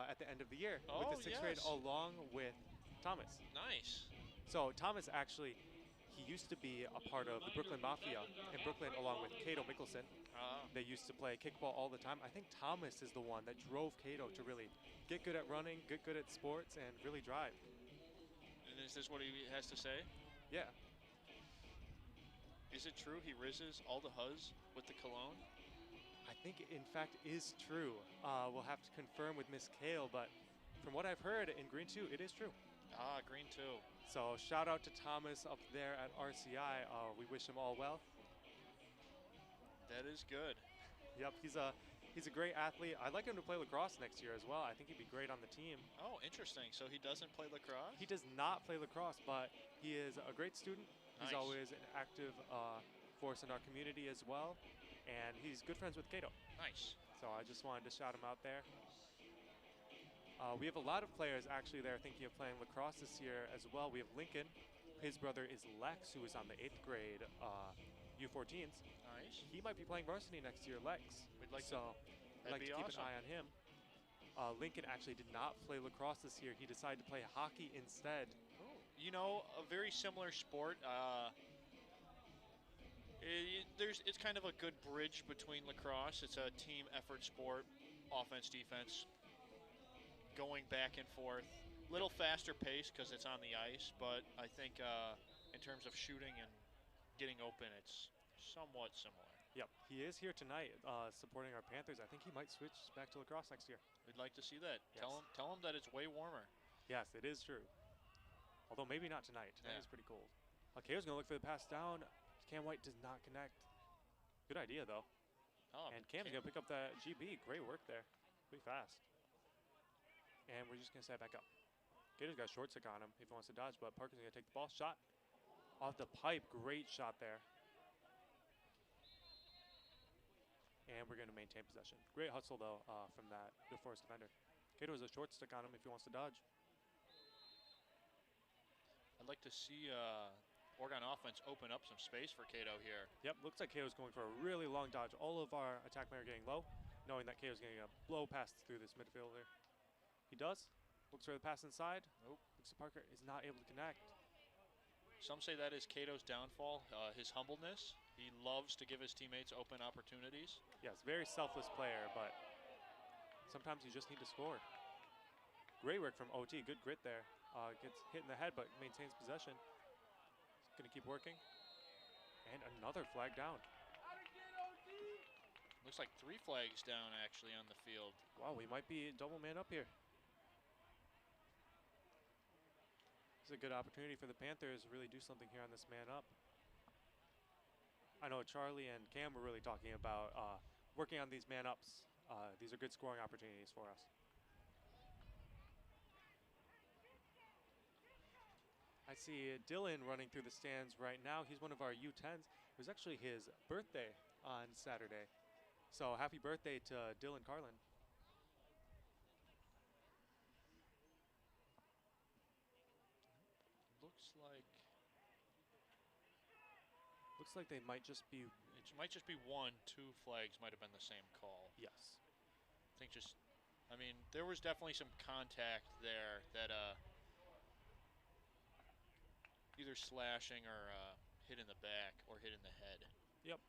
at the end of the year with the 6th grade along with Thomas. Nice. So Thomas actually, he used to be a part of the Brooklyn Mafia in Brooklyn along with Cato Mickelson. They used to play kickball all the time. I think Thomas is the one that drove Cato to really get good at running, get good at sports, and really drive. And is this what he has to say? Yeah. Is it true he rizzes all the huzz with the cologne? I think it in fact is true. We'll have to confirm with Miss Kale, but from what I've heard in Green 2, it is true. Green 2. So shout out to Thomas up there at RCI. We wish him all well. That is good. Yep, he's a great athlete. I'd like him to play lacrosse next year as well. I think he'd be great on the team. Oh, interesting. So he doesn't play lacrosse? He does not play lacrosse, but he is a great student. He's Nice. always an active force in our community as well, and he's good friends with Cato. Nice. So I just wanted to shout him out there. We have a lot of players actually there thinking of playing lacrosse this year as well. We have Lincoln. His brother is Lex, who is on the 8th grade U14s. Nice. He might be playing varsity next year, Lex. We'd like so to, we'd like to be keep awesome. an eye on him. Lincoln actually did not play lacrosse this year. He decided to play hockey instead. You know, a very similar sport. It's kind of a good bridge between lacrosse. It's a team effort sport, offense, defense, going back and forth. Little faster pace because it's on the ice, but I think in terms of shooting and getting open, it's somewhat similar. Yep, he is here tonight supporting our Panthers. I think he might switch back to lacrosse next year. We'd like to see that. Yes. Tell him that it's way warmer. Yes, it is true. Although maybe not tonight. Tonight is pretty cold. Kao's going to look for the pass down. Cam White does not connect. Good idea, though. And Cam's going to pick up that GB. Great work there. Pretty fast. And we're just going to set it back up. Gator's got a short stick on him if he wants to dodge, but Parker's going to take the ball. Shot off the pipe. Great shot there. And we're going to maintain possession. Great hustle, though, from that DeForest defender. Cato has a short stick on him if he wants to dodge. I'd like to see Oregon offense open up some space for Cato here. Yep, looks like Cato's going for a really long dodge. All of our attack men are getting low, knowing that Cato's getting a blow pass through this midfield here. He does. Looks for the pass inside. Nope. Looks like Parker is not able to connect. Some say that is Cato's downfall, his humbleness. He loves to give his teammates open opportunities. Yes, very selfless player, but sometimes you just need to score. Great work from OT. Good grit there. Gets hit in the head, but maintains possession. He's going to keep working. And another flag down. Looks like 3 flags down, actually, on the field. Wow, we might be double man up here. It's a good opportunity for the Panthers to really do something here on this man up. I know Charlie and Cam were really talking about working on these man ups. These are good scoring opportunities for us. I see Dylan running through the stands right now. He's one of our U10s. It was actually his birthday on Saturday. So happy birthday to Dylan Carlin. Looks like they might just be. It might just be 1, 2 flags might have been the same call. Yes. I mean, there was definitely some contact there that either slashing or hit in the back or hit in the head. Yep.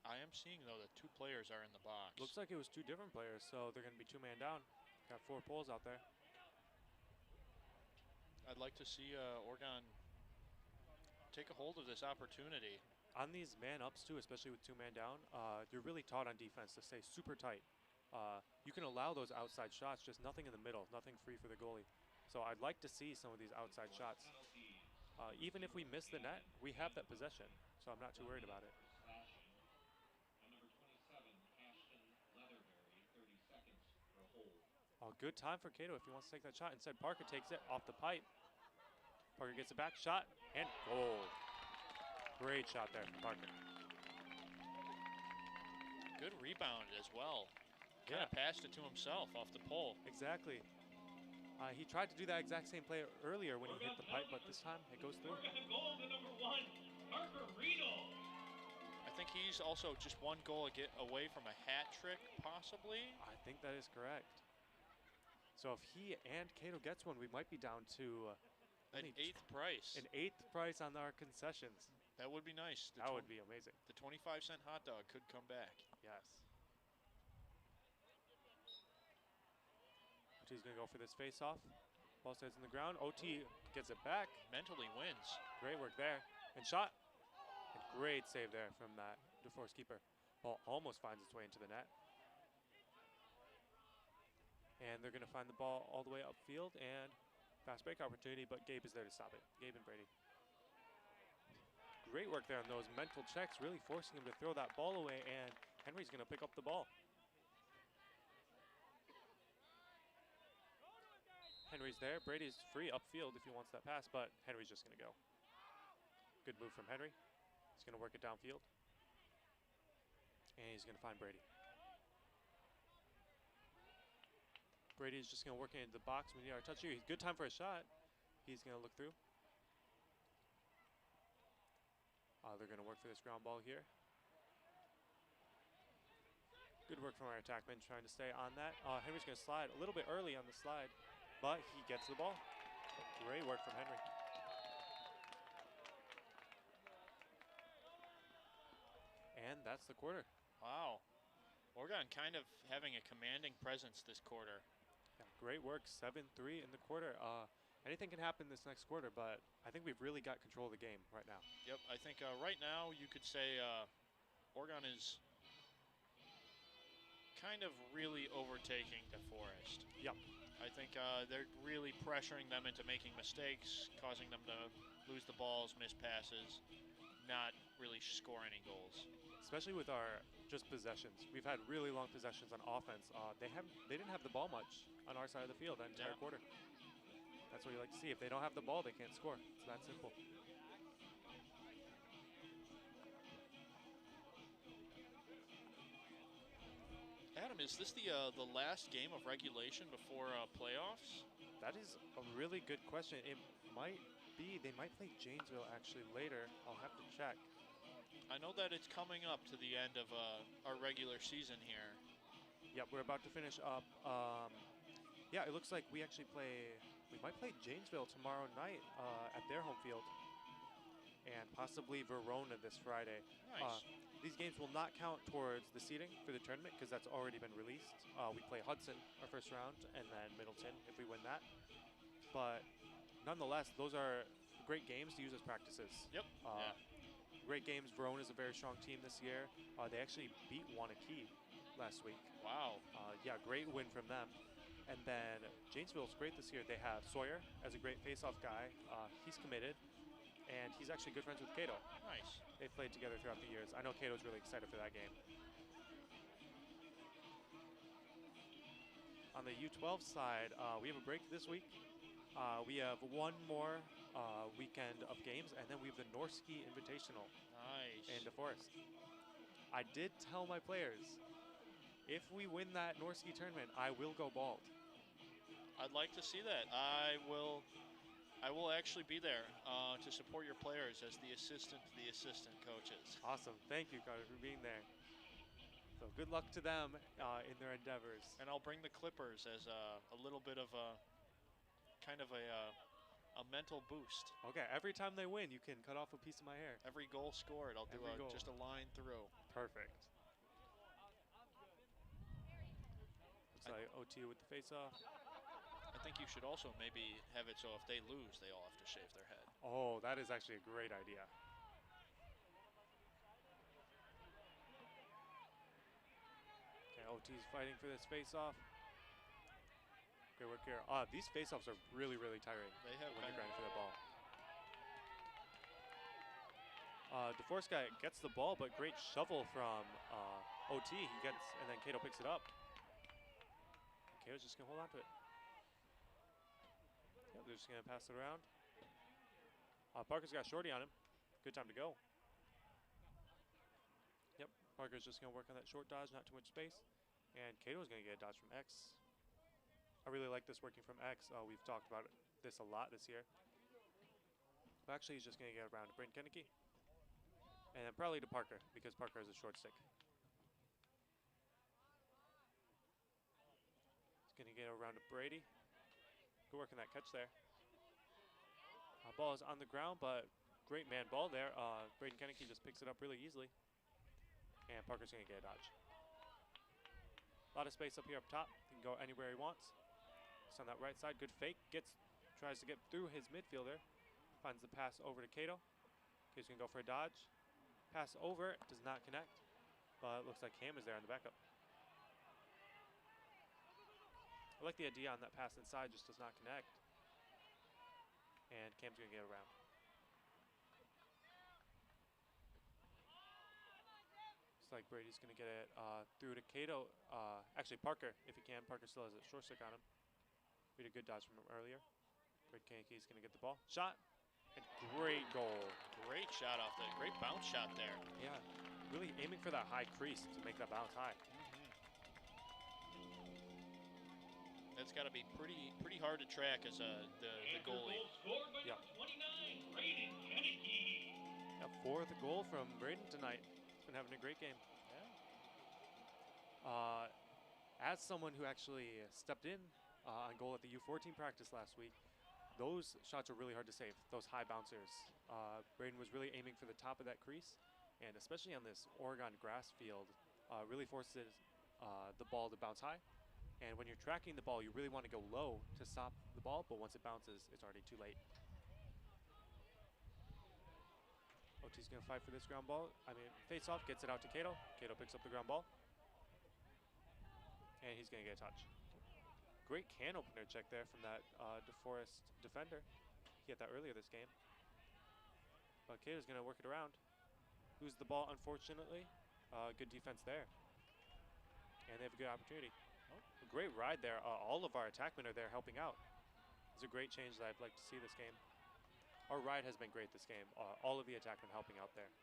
I am seeing, though, that 2 players are in the box. Looks like it was 2 different players, so they're going to be 2-man down. Got 4 poles out there. I'd like to see Oregon take a hold of this opportunity. On these man-ups, too, especially with 2-man down, you're really taught on defense to stay super tight. You can allow those outside shots, just nothing in the middle, nothing free for the goalie. So I'd like to see some of these outside shots. Even if we miss the net, we have that possession, so I'm not too worried about it. Oh, good time for Cato if he wants to take that shot. Instead, Parker takes it off the pipe. Parker gets it back, shot, and goal. Great shot there from Parker. Good rebound as well. Kind of passed it to himself off the pole. Exactly. He tried to do that exact same play earlier when he hit the pipe, but this time it goes through. Goal to number 1, Parker Riedel. I think he's also just 1 goal away from a hat trick, possibly. I think that is correct. So if he and Cato gets one, we might be down to an 8th price. An 8th price on our concessions. That would be nice. That would be amazing. The 25-cent hot dog could come back. Yes. OT's going to go for this face-off. Ball stays on the ground. OT gets it back. Mentally wins. Great work there. And shot. And great save there from that DeForest keeper. Ball almost finds its way into the net. And they're going to find the ball all the way upfield and fast break opportunity, but Gabe is there to stop it. Gabe and Brady. Great work there on those mental checks, really forcing him to throw that ball away, and Henry's going to pick up the ball. Henry's there. Brady's free upfield if he wants that pass, but Henry's just going to go. Good move from Henry. He's going to work it downfield. And he's going to find Brady. Brady's just going to work it into the box. We need our touch here. Good time for a shot. He's going to look through. They're going to work for this ground ball here. Good work from our attackman trying to stay on that. Henry's going to slide a little bit early on the slide, but he gets the ball. Great work from Henry. And that's the quarter. Wow. Oregon kind of having a commanding presence this quarter. Yeah, great work, 7-3 in the quarter. Anything can happen this next quarter, but I think we've really got control of the game right now. Yep, I think right now you could say Oregon is kind of really overtaking DeForest. Yep. I think they're really pressuring them into making mistakes, causing them to lose the balls, miss passes, not really score any goals. Especially with our just possessions. We've had really long possessions on offense. They didn't have the ball much on our side of the field that entire quarter. That's what you like to see. If they don't have the ball, they can't score. It's that simple. Adam, is this the last game of regulation before playoffs? That is a really good question. It might be. They might play Janesville actually later. I'll have to check. I know that it's coming up to the end of our regular season here. Yep, we're about to finish up. Yeah, it looks like we might play Janesville tomorrow night at their home field. And possibly Verona this Friday. Nice. These games will not count towards the seeding for the tournament because that's already been released. We play Hudson our first round and then Middleton if we win that. But nonetheless, those are great games to use as practices. Yep. Great games. Verona's a very strong team this year. They actually beat Wanakee last week. Wow. Yeah, great win from them. And then Janesville's great this year. They have Sawyer as a great face-off guy. He's committed. And he's actually good friends with Cato. Nice. They've played together throughout the years. I know Cato's really excited for that game. On the U12 side, we have a break this week. We have one more weekend of games, and then we have the Norski Invitational in DeForest. I did tell my players, if we win that Norski tournament, I will go bald. I'd like to see that. I will actually be there to support your players as the assistant to the assistant coaches. Awesome. Thank you, Carter, for being there. So good luck to them in their endeavors. And I'll bring the Clippers as a little bit of a kind of a mental boost. Okay, every time they win, you can cut off a piece of my hair. Every goal scored, I'll do just a line through. Perfect. Looks like OT with the face-off. I think you should also maybe have it so if they lose, they all have to shave their head. Oh, that is actually a great idea. Okay, OT's fighting for this face-off. Great work here. These face-offs are really, really tiring. They have when you're grinding for that ball. DeForest guy gets the ball, but great shovel from OT. He gets, and then Cato picks it up. Cato's just gonna hold on to it. Yep, they're just gonna pass it around. Parker's got Shorty on him. Good time to go. Yep, Parker's just gonna work on that short dodge, not too much space. And Cato's gonna get a dodge from X. I really like this working from X. We've talked about this a lot this year. But actually, he's just gonna get around to Brent Kenneke. And then probably to Parker, because Parker has a short stick. He's gonna get around to Brady. Good work on that catch there. Ball is on the ground, but Great man ball there. Braden Kennedy just picks it up really easily. And Parker's going to get a dodge. A lot of space up here up top. He can go anywhere he wants. Just on that right side, good fake. Tries to get through his midfielder. Finds the pass over to Cato. Cato's going to go for a dodge. Pass over, does not connect. But it looks like Cam is there on the backup. I like the idea on that pass inside, just does not connect. And Cam's going to get around. Looks like Brady's going to get it through to Cato. Actually, Parker, if he can. Parker still has a short stick on him. We had a good dodge from him earlier. Brady Kennedy's going to get the ball. Shot. And great goal. Great shot off there. Great bounce shot there. Yeah, really aiming for that high crease to make that bounce high. That's got to be pretty hard to track as the goalie. Yeah. 29, Braden Kennedy. Yeah, fourth goal from Braden tonight. He's been having a great game. Yeah. As someone who actually stepped in on goal at the U14 practice last week, those shots are really hard to save, those high bouncers. Braden was really aiming for the top of that crease, and especially on this Oregon grass field, really forces the ball to bounce high. And when you're tracking the ball, you really want to go low to stop the ball, but once it bounces, it's already too late. OT's going to fight for this ground ball. Face off, gets it out to Cato. Cato picks up the ground ball. And he's going to get a touch. Great can opener check there from that DeForest defender. He had that earlier this game. But Cato's going to work it around. Lose the ball, unfortunately. Good defense there. And they have a good opportunity. A great ride there. All of our attackmen are there helping out. It's a great change that I'd like to see this game. Our ride has been great this game. All of the attackmen helping out there.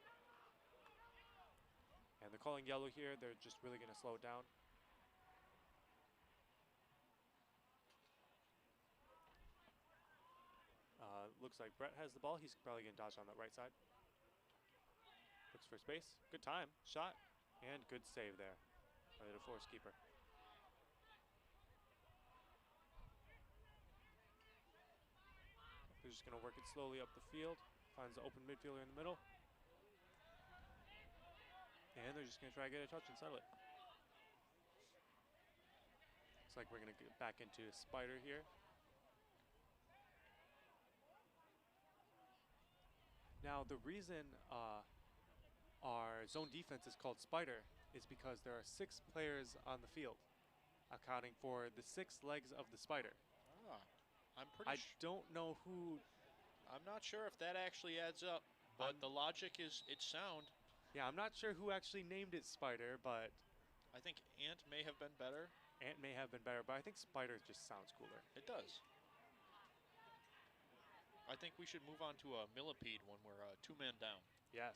And they're calling yellow here. They're just really going to slow it down. Looks like Brett has the ball. He's probably going to dodge on that right side. Looks for space. Good time. Shot. And good save there by the DeForest keeper. They're just going to work it slowly up the field. Finds the open midfielder in the middle. And they're just going to try to get a touch and settle it. Looks like we're going to get back into a spider here. Now, the reason our zone defense is called spider is because there are 6 players on the field, accounting for the 6 legs of the spider. Ah, I don't know who. I'm not sure if that actually adds up, but the logic is it's sound. Yeah, I'm not sure who actually named it spider, but I think ant may have been better. Ant may have been better, but I think spider just sounds cooler. It does. I think we should move on to a millipede when we're 2 men down. Yes,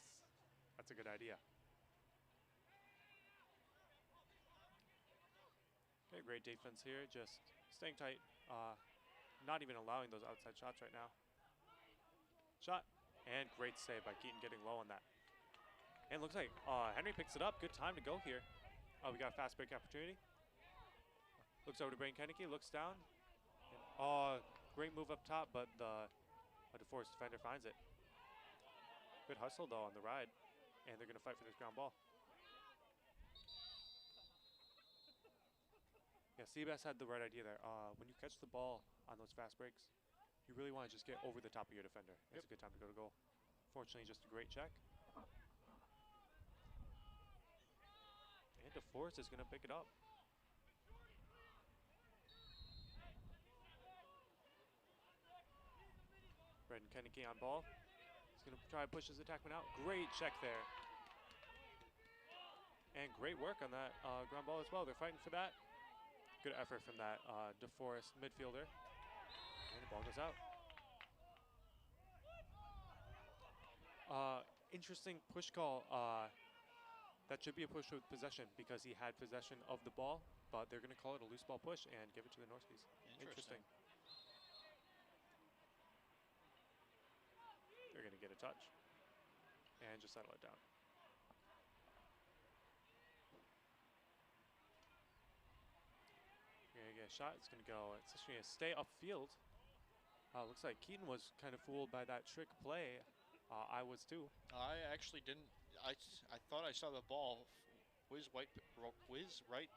that's a good idea. Okay, great defense here, just staying tight, not even allowing those outside shots right now. Shot, and great save by Keaton getting low on that. And looks like Henry picks it up, good time to go here. We got a fast break opportunity. Looks over to Braden Kennedy, looks down. And, great move up top, but the DeForest defender finds it. Good hustle though on the ride, and they're going to fight for this ground ball. Yeah, Seabass had the right idea there. When you catch the ball on those fast breaks, you really want to just get over the top of your defender. It's a good time to go to goal. Fortunately, just a great check. And DeForest is going to pick it up. Braden Kennedy on ball. He's going to try to push his attackman out. Great check there. And great work on that ground ball as well. They're fighting for that. Good effort from that DeForest midfielder. And the ball goes out. Interesting push call. That should be a push with possession because he had possession of the ball, but they're going to call it a loose ball push and give it to the Norskies. Interesting. They're going to get a touch and just settle it down. You're going to get a shot. It's going to go. It's just going to stay upfield. Looks like Keaton was kind of fooled by that trick play I was too. I actually didn't. I thought I saw the ball whiz right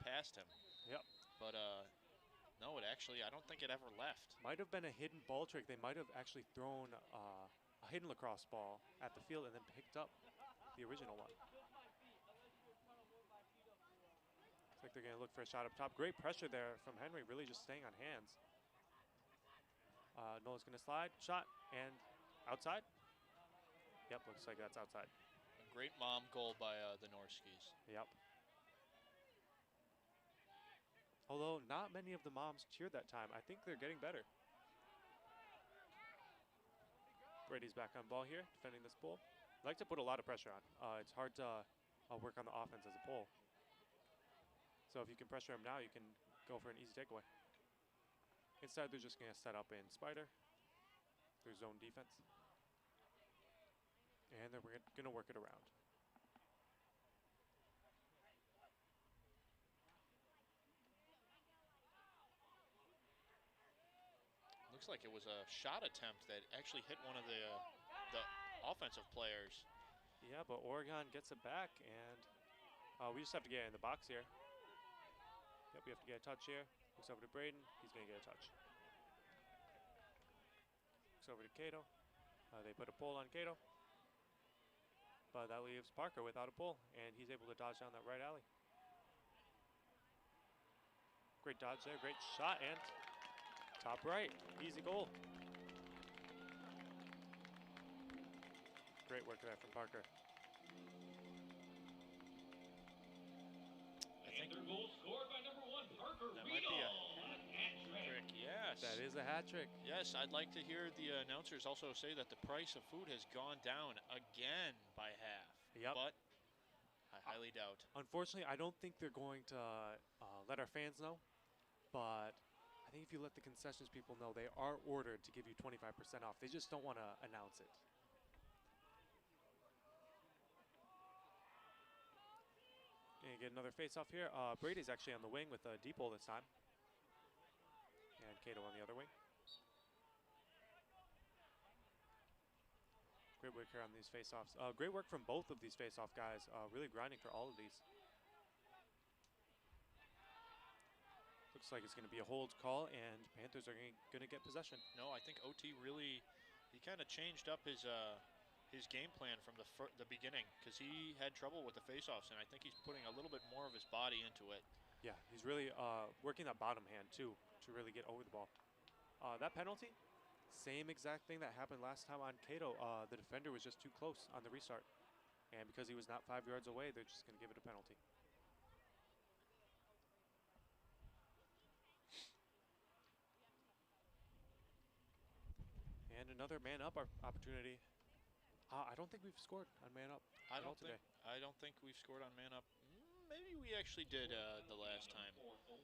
past him. Yep. But no, it actually, I don't think it ever left. Might have been a hidden ball trick. They might have actually thrown a hidden lacrosse ball at the field and then picked up the original one. Looks like they're going to look for a shot up top. Great pressure there from Henry, really just staying on hands. Nolan's going to slide, shot, and outside. Yep, looks like that's outside. A great mom goal by the Norskies. Yep. Although not many of the moms cheered that time. I think they're getting better. Brady's back on ball here, defending this pull. Like to put a lot of pressure on. It's hard to work on the offense as a pull. So if you can pressure him now, you can go for an easy takeaway. Instead, they're just going to set up in spider through zone defense. And then we're going to work it around. Looks like it was a shot attempt that actually hit one of the offensive players. Yeah, but Oregon gets it back, and we just have to get in the box here. Yep, we have to get a touch here. Looks over to Braden. He's going to get a touch. Looks over to Cato. They put a pull on Cato. But that leaves Parker without a pull, and he's able to dodge down that right alley. Great dodge there, great shot, and top right, easy goal. Great work there from Parker. I think their goal scored by number 1, Parker. That might be a hat trick. Yes. That is a hat trick. Yes, I'd like to hear the announcers also say that the price of food has gone down again by half. Yep. But I highly doubt. Unfortunately, I don't think they're going to let our fans know, but I think if you let the concessions people know, they are ordered to give you 25% off. They just don't want to announce it. Gonna get another face-off here. Brady's actually on the wing with a deep hole this time. And Cato on the other wing. Great work here on these face-offs. Great work from both of these face-off guys. Really grinding for all of these. Looks like it's going to be a hold call, and Panthers are going to get possession. No, I think OT really, he kind of changed up his game plan from the beginning, because he had trouble with the face-offs, and I think he's putting a little bit more of his body into it. Yeah, he's really working that bottom hand, too, to really get over the ball. That penalty, same exact thing that happened last time on Cato. The defender was just too close on the restart, and because he was not 5 yards away, they're just going to give it a penalty. And another man-up opportunity. I don't think we've scored on man-up I don't think we've scored on man-up. Maybe we actually did the last time.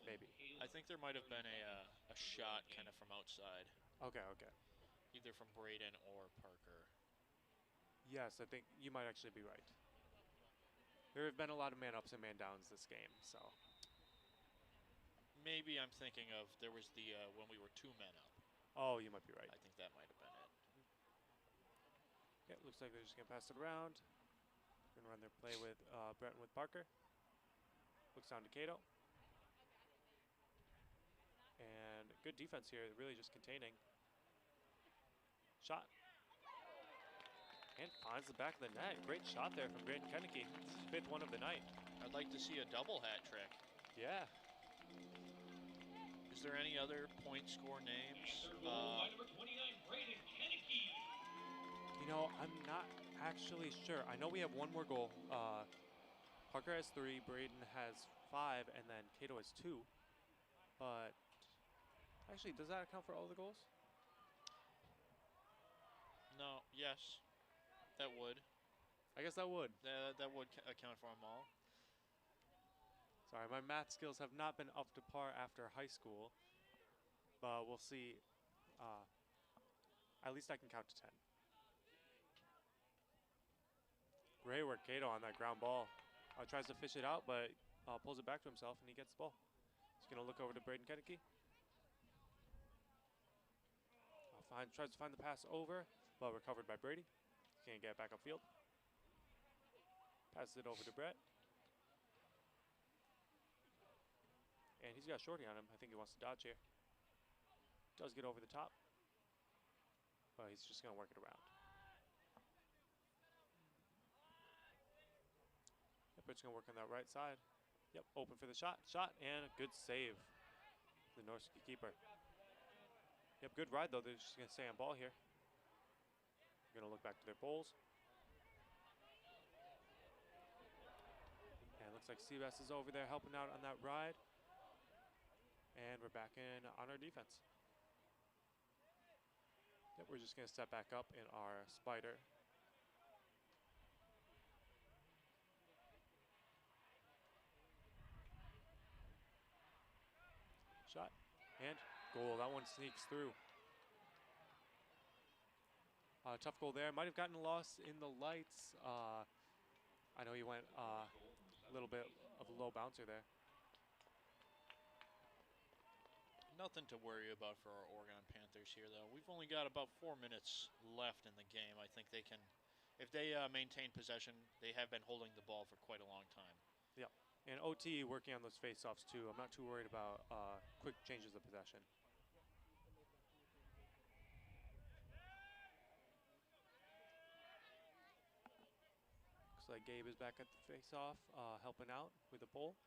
Maybe. I think there might have been a shot kind of from outside. Okay. Either from Braden or Parker. Yes, I think you might actually be right. There have been a lot of man-ups and man-downs this game, so. Maybe I'm thinking of, there was the, when we were 2 men up. Oh, you might be right. I think that might have been it. Yeah, looks like they're just going to pass it around. Going to run their play with Brenton with Parker. Looks down to Cato. And good defense here, really just containing. Shot. And finds the back of the net. Great shot there from Braden Kenneke. 5th one of the night. I'd like to see a double hat trick. Yeah. Is there any other point score names? By number 29, Braden Kenneke. You know, I'm not actually sure. I know we have one more goal. Parker has 3, Braden has 5, and then Cato has 2. But actually, does that account for all the goals? No, yes, that would. I guess that would. That would account for them all. Sorry, my math skills have not been up to par after high school, but we'll see. At least I can count to 10. Great work, Cato, on that ground ball. Tries to fish it out, but pulls it back to himself, and he gets the ball. He's going to look over to Braden Kenneke. Tries to find the pass over, but recovered by Brady. can't get it back upfield. Passes it over to Brett. And he's got Shorty on him. I think he wants to dodge here. Does get over the top. But he's just going to work it around. Yep, it's going to work on that right side. Yep, open for the shot. Shot and a good save. The Norski keeper. Yep, good ride though. They're just going to stay on ball here. Going to look back to their poles. And it looks like Seabass is over there helping out on that ride. And we're back in on our defense. Yep, we're just going to step back up in our spider. Shot and goal. That one sneaks through. Tough goal there. Might have gotten lost in the lights. I know he went a little bit of a low bouncer there. Nothing to worry about for our Oregon Panthers here, though. We've only got about 4 minutes left in the game. I think they can, if they maintain possession, they have been holding the ball for quite a long time. Yep. And OT working on those face-offs too. I'm not too worried about quick changes of possession. Looks like Gabe is back at the face-off, helping out with the pole.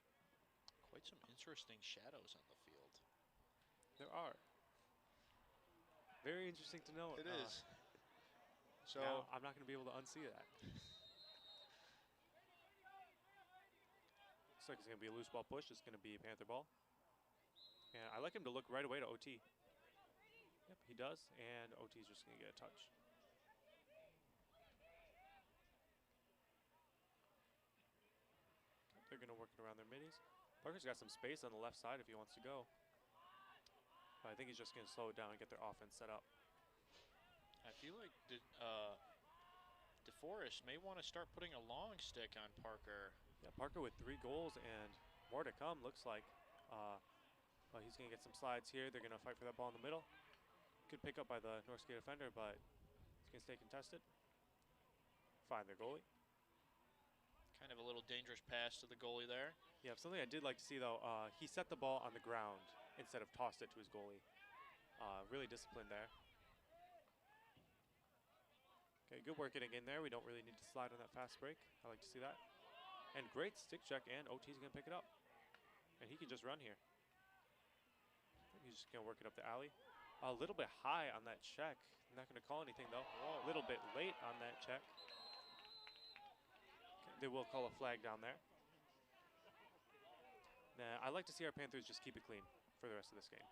Quite some interesting shadows on the field. There are. Very interesting to note. It is. So now I'm not going to be able to unsee that. Looks like it's going to be a loose ball push. It's going to be Panther ball. And I like him to look right away to OT. Yep, he does. And OT's just going to get a touch. They're going to work it around their middies. Parker's got some space on the left side if he wants to go. But I think he's just going to slow it down and get their offense set up. I feel like DeForest may want to start putting a long stick on Parker. Yeah, Parker with 3 goals and more to come, looks like. But he's going to get some slides here. They're going to fight for that ball in the middle. Good pick up by the Norski defender, but it's going to stay contested. Find their goalie. Kind of a little dangerous pass to the goalie there. Yeah, something I did like to see, though, he set the ball on the ground instead of tossed it to his goalie. Really disciplined there. Okay, good work getting in there. We don't really need to slide on that fast break. I like to see that. And great stick check, and OT's going to pick it up. And he can just run here. He's just going to work it up the alley. A little bit high on that check. Not going to call anything, though. A little bit late on that check. Okay, they will call a flag down there. Now, I like to see our Panthers just keep it clean for the rest of this game.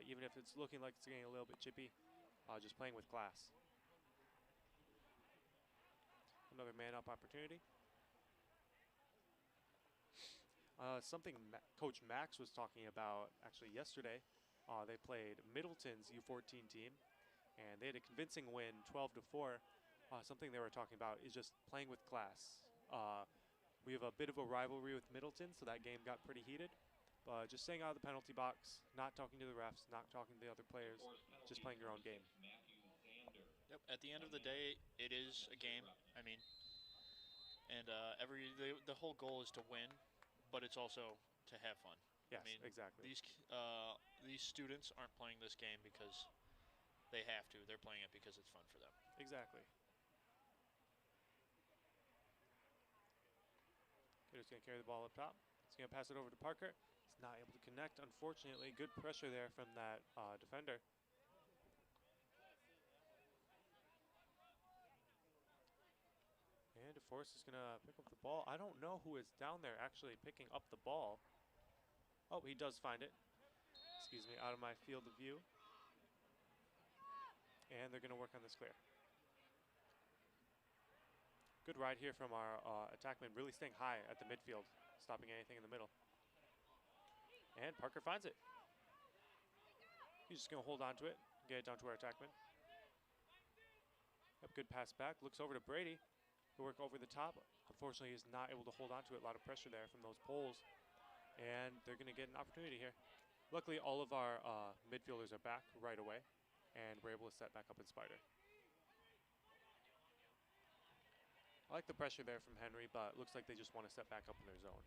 Even if it's looking like it's getting a little bit chippy, just playing with class. Another man-up opportunity. Something Coach Max was talking about actually yesterday. They played Middleton's U14 team, and they had a convincing win, 12-4. Something they were talking about is just playing with class. We have a bit of a rivalry with Middleton, so that game got pretty heated. But just staying out of the penalty box, not talking to the refs, not talking to the other players, just playing your own game. Yep. At the end of the day, it is a game. I mean, and the whole goal is to win, but it's also to have fun. Yes, I mean, exactly. These students aren't playing this game because they have to. They're playing it because it's fun for them. Exactly. Okay, just going to carry the ball up top. He's going to pass it over to Parker. He's not able to connect, unfortunately. Good pressure there from that defender. And DeForest is going to pick up the ball. I don't know who is down there actually picking up the ball. Oh, he does find it. Excuse me, out of my field of view. And they're going to work on this clear. Good ride here from our attackman, really staying high at the midfield, stopping anything in the middle. And Parker finds it. He's just going to hold on to it, get it down to our attackman. Yep, good pass back. Looks over to Brady. He'll work over the top. Unfortunately, he's not able to hold on to it. A lot of pressure there from those poles. And they're going to get an opportunity here. Luckily, all of our midfielders are back right away, and we're able to set back up in Spider. I like the pressure there from Henry, but it looks like they just want to step back up in their zone.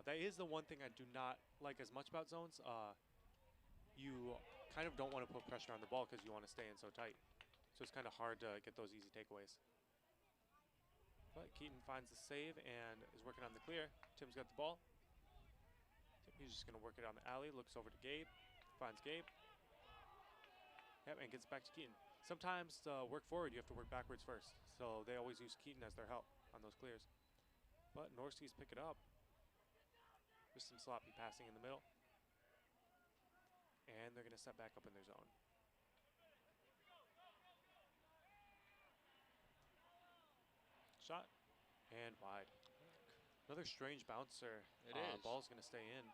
That is the one thing I do not like as much about zones. You kind of don't want to put pressure on the ball because you want to stay in so tight. So it's kind of hard to get those easy takeaways. But Keaton finds the save and is working on the clear. Tim's got the ball. He's just going to work it on the alley, looks over to Gabe, finds Gabe. Yep, and gets back to Keaton. Sometimes to work forward, you have to work backwards first. So they always use Keaton as their help on those clears. But Norskies pick it up. Just some sloppy passing in the middle. And they're going to step back up in their zone. Shot. And wide. Another strange bouncer. It is. Ball's going to stay in.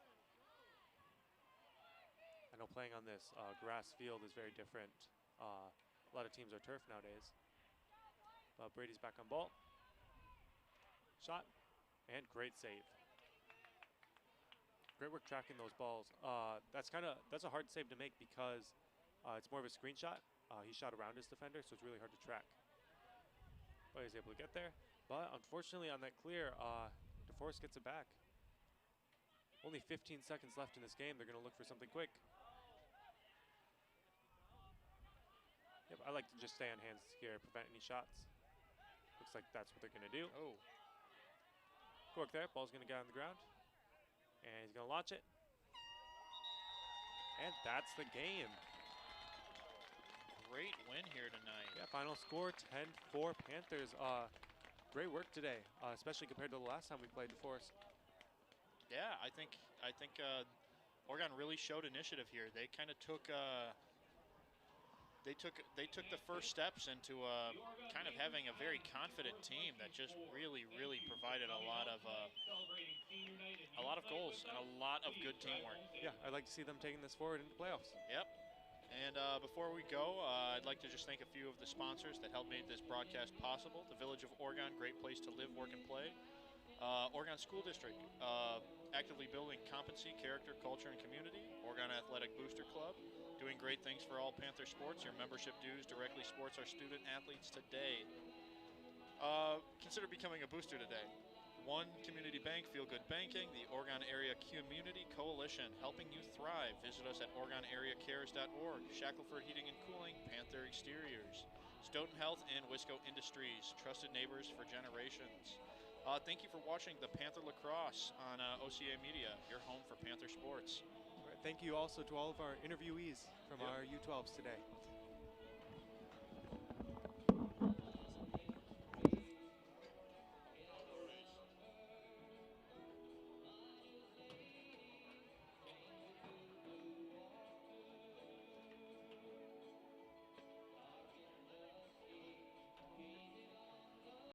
I know playing on this grass field is very different. A lot of teams are turf nowadays. But Brady's back on ball. Shot. And great save. Great work tracking those balls. That's a hard save to make because it's more of a screen shot. He shot around his defender, so it's really hard to track. But he's able to get there. But unfortunately on that clear, DeForest gets it back. Only 15 seconds left in this game. They're going to look for something quick. Yep, I like to just stay on hands here, prevent any shots. Looks like that's what they're going to do. Oh. Good work there. Ball's going to get on the ground. And he's going to launch it. And that's the game. Great win here tonight. Yeah, final score 10-4 Panthers. Great work today, especially compared to the last time we played DeForest. Yeah, I think Oregon really showed initiative here. They kind of took they took the first steps into kind of having a very confident team that just really provided a lot of goals and a lot of good teamwork. Yeah, I'd like to see them taking this forward into playoffs. Yep. And before we go, I'd like to just thank a few of the sponsors that helped make this broadcast possible. The Village of Oregon, great place to live, work, and play. Oregon School District, actively building competency, character, culture, and community. Oregon Athletic Booster Club, doing great things for all Panther sports. Your membership dues directly supports our student athletes today. Consider becoming a booster today. One Community Bank, Feel Good Banking, the Oregon Area Community Coalition, helping you thrive. Visit us at OregonAreaCares.org. Shackelford Heating and Cooling, Panther Exteriors, Stoughton Health, and Wisco Industries, trusted neighbors for generations. Thank you for watching the Panther Lacrosse on OCA Media, your home for Panther sports. Thank you also to all of our interviewees from our U12s today.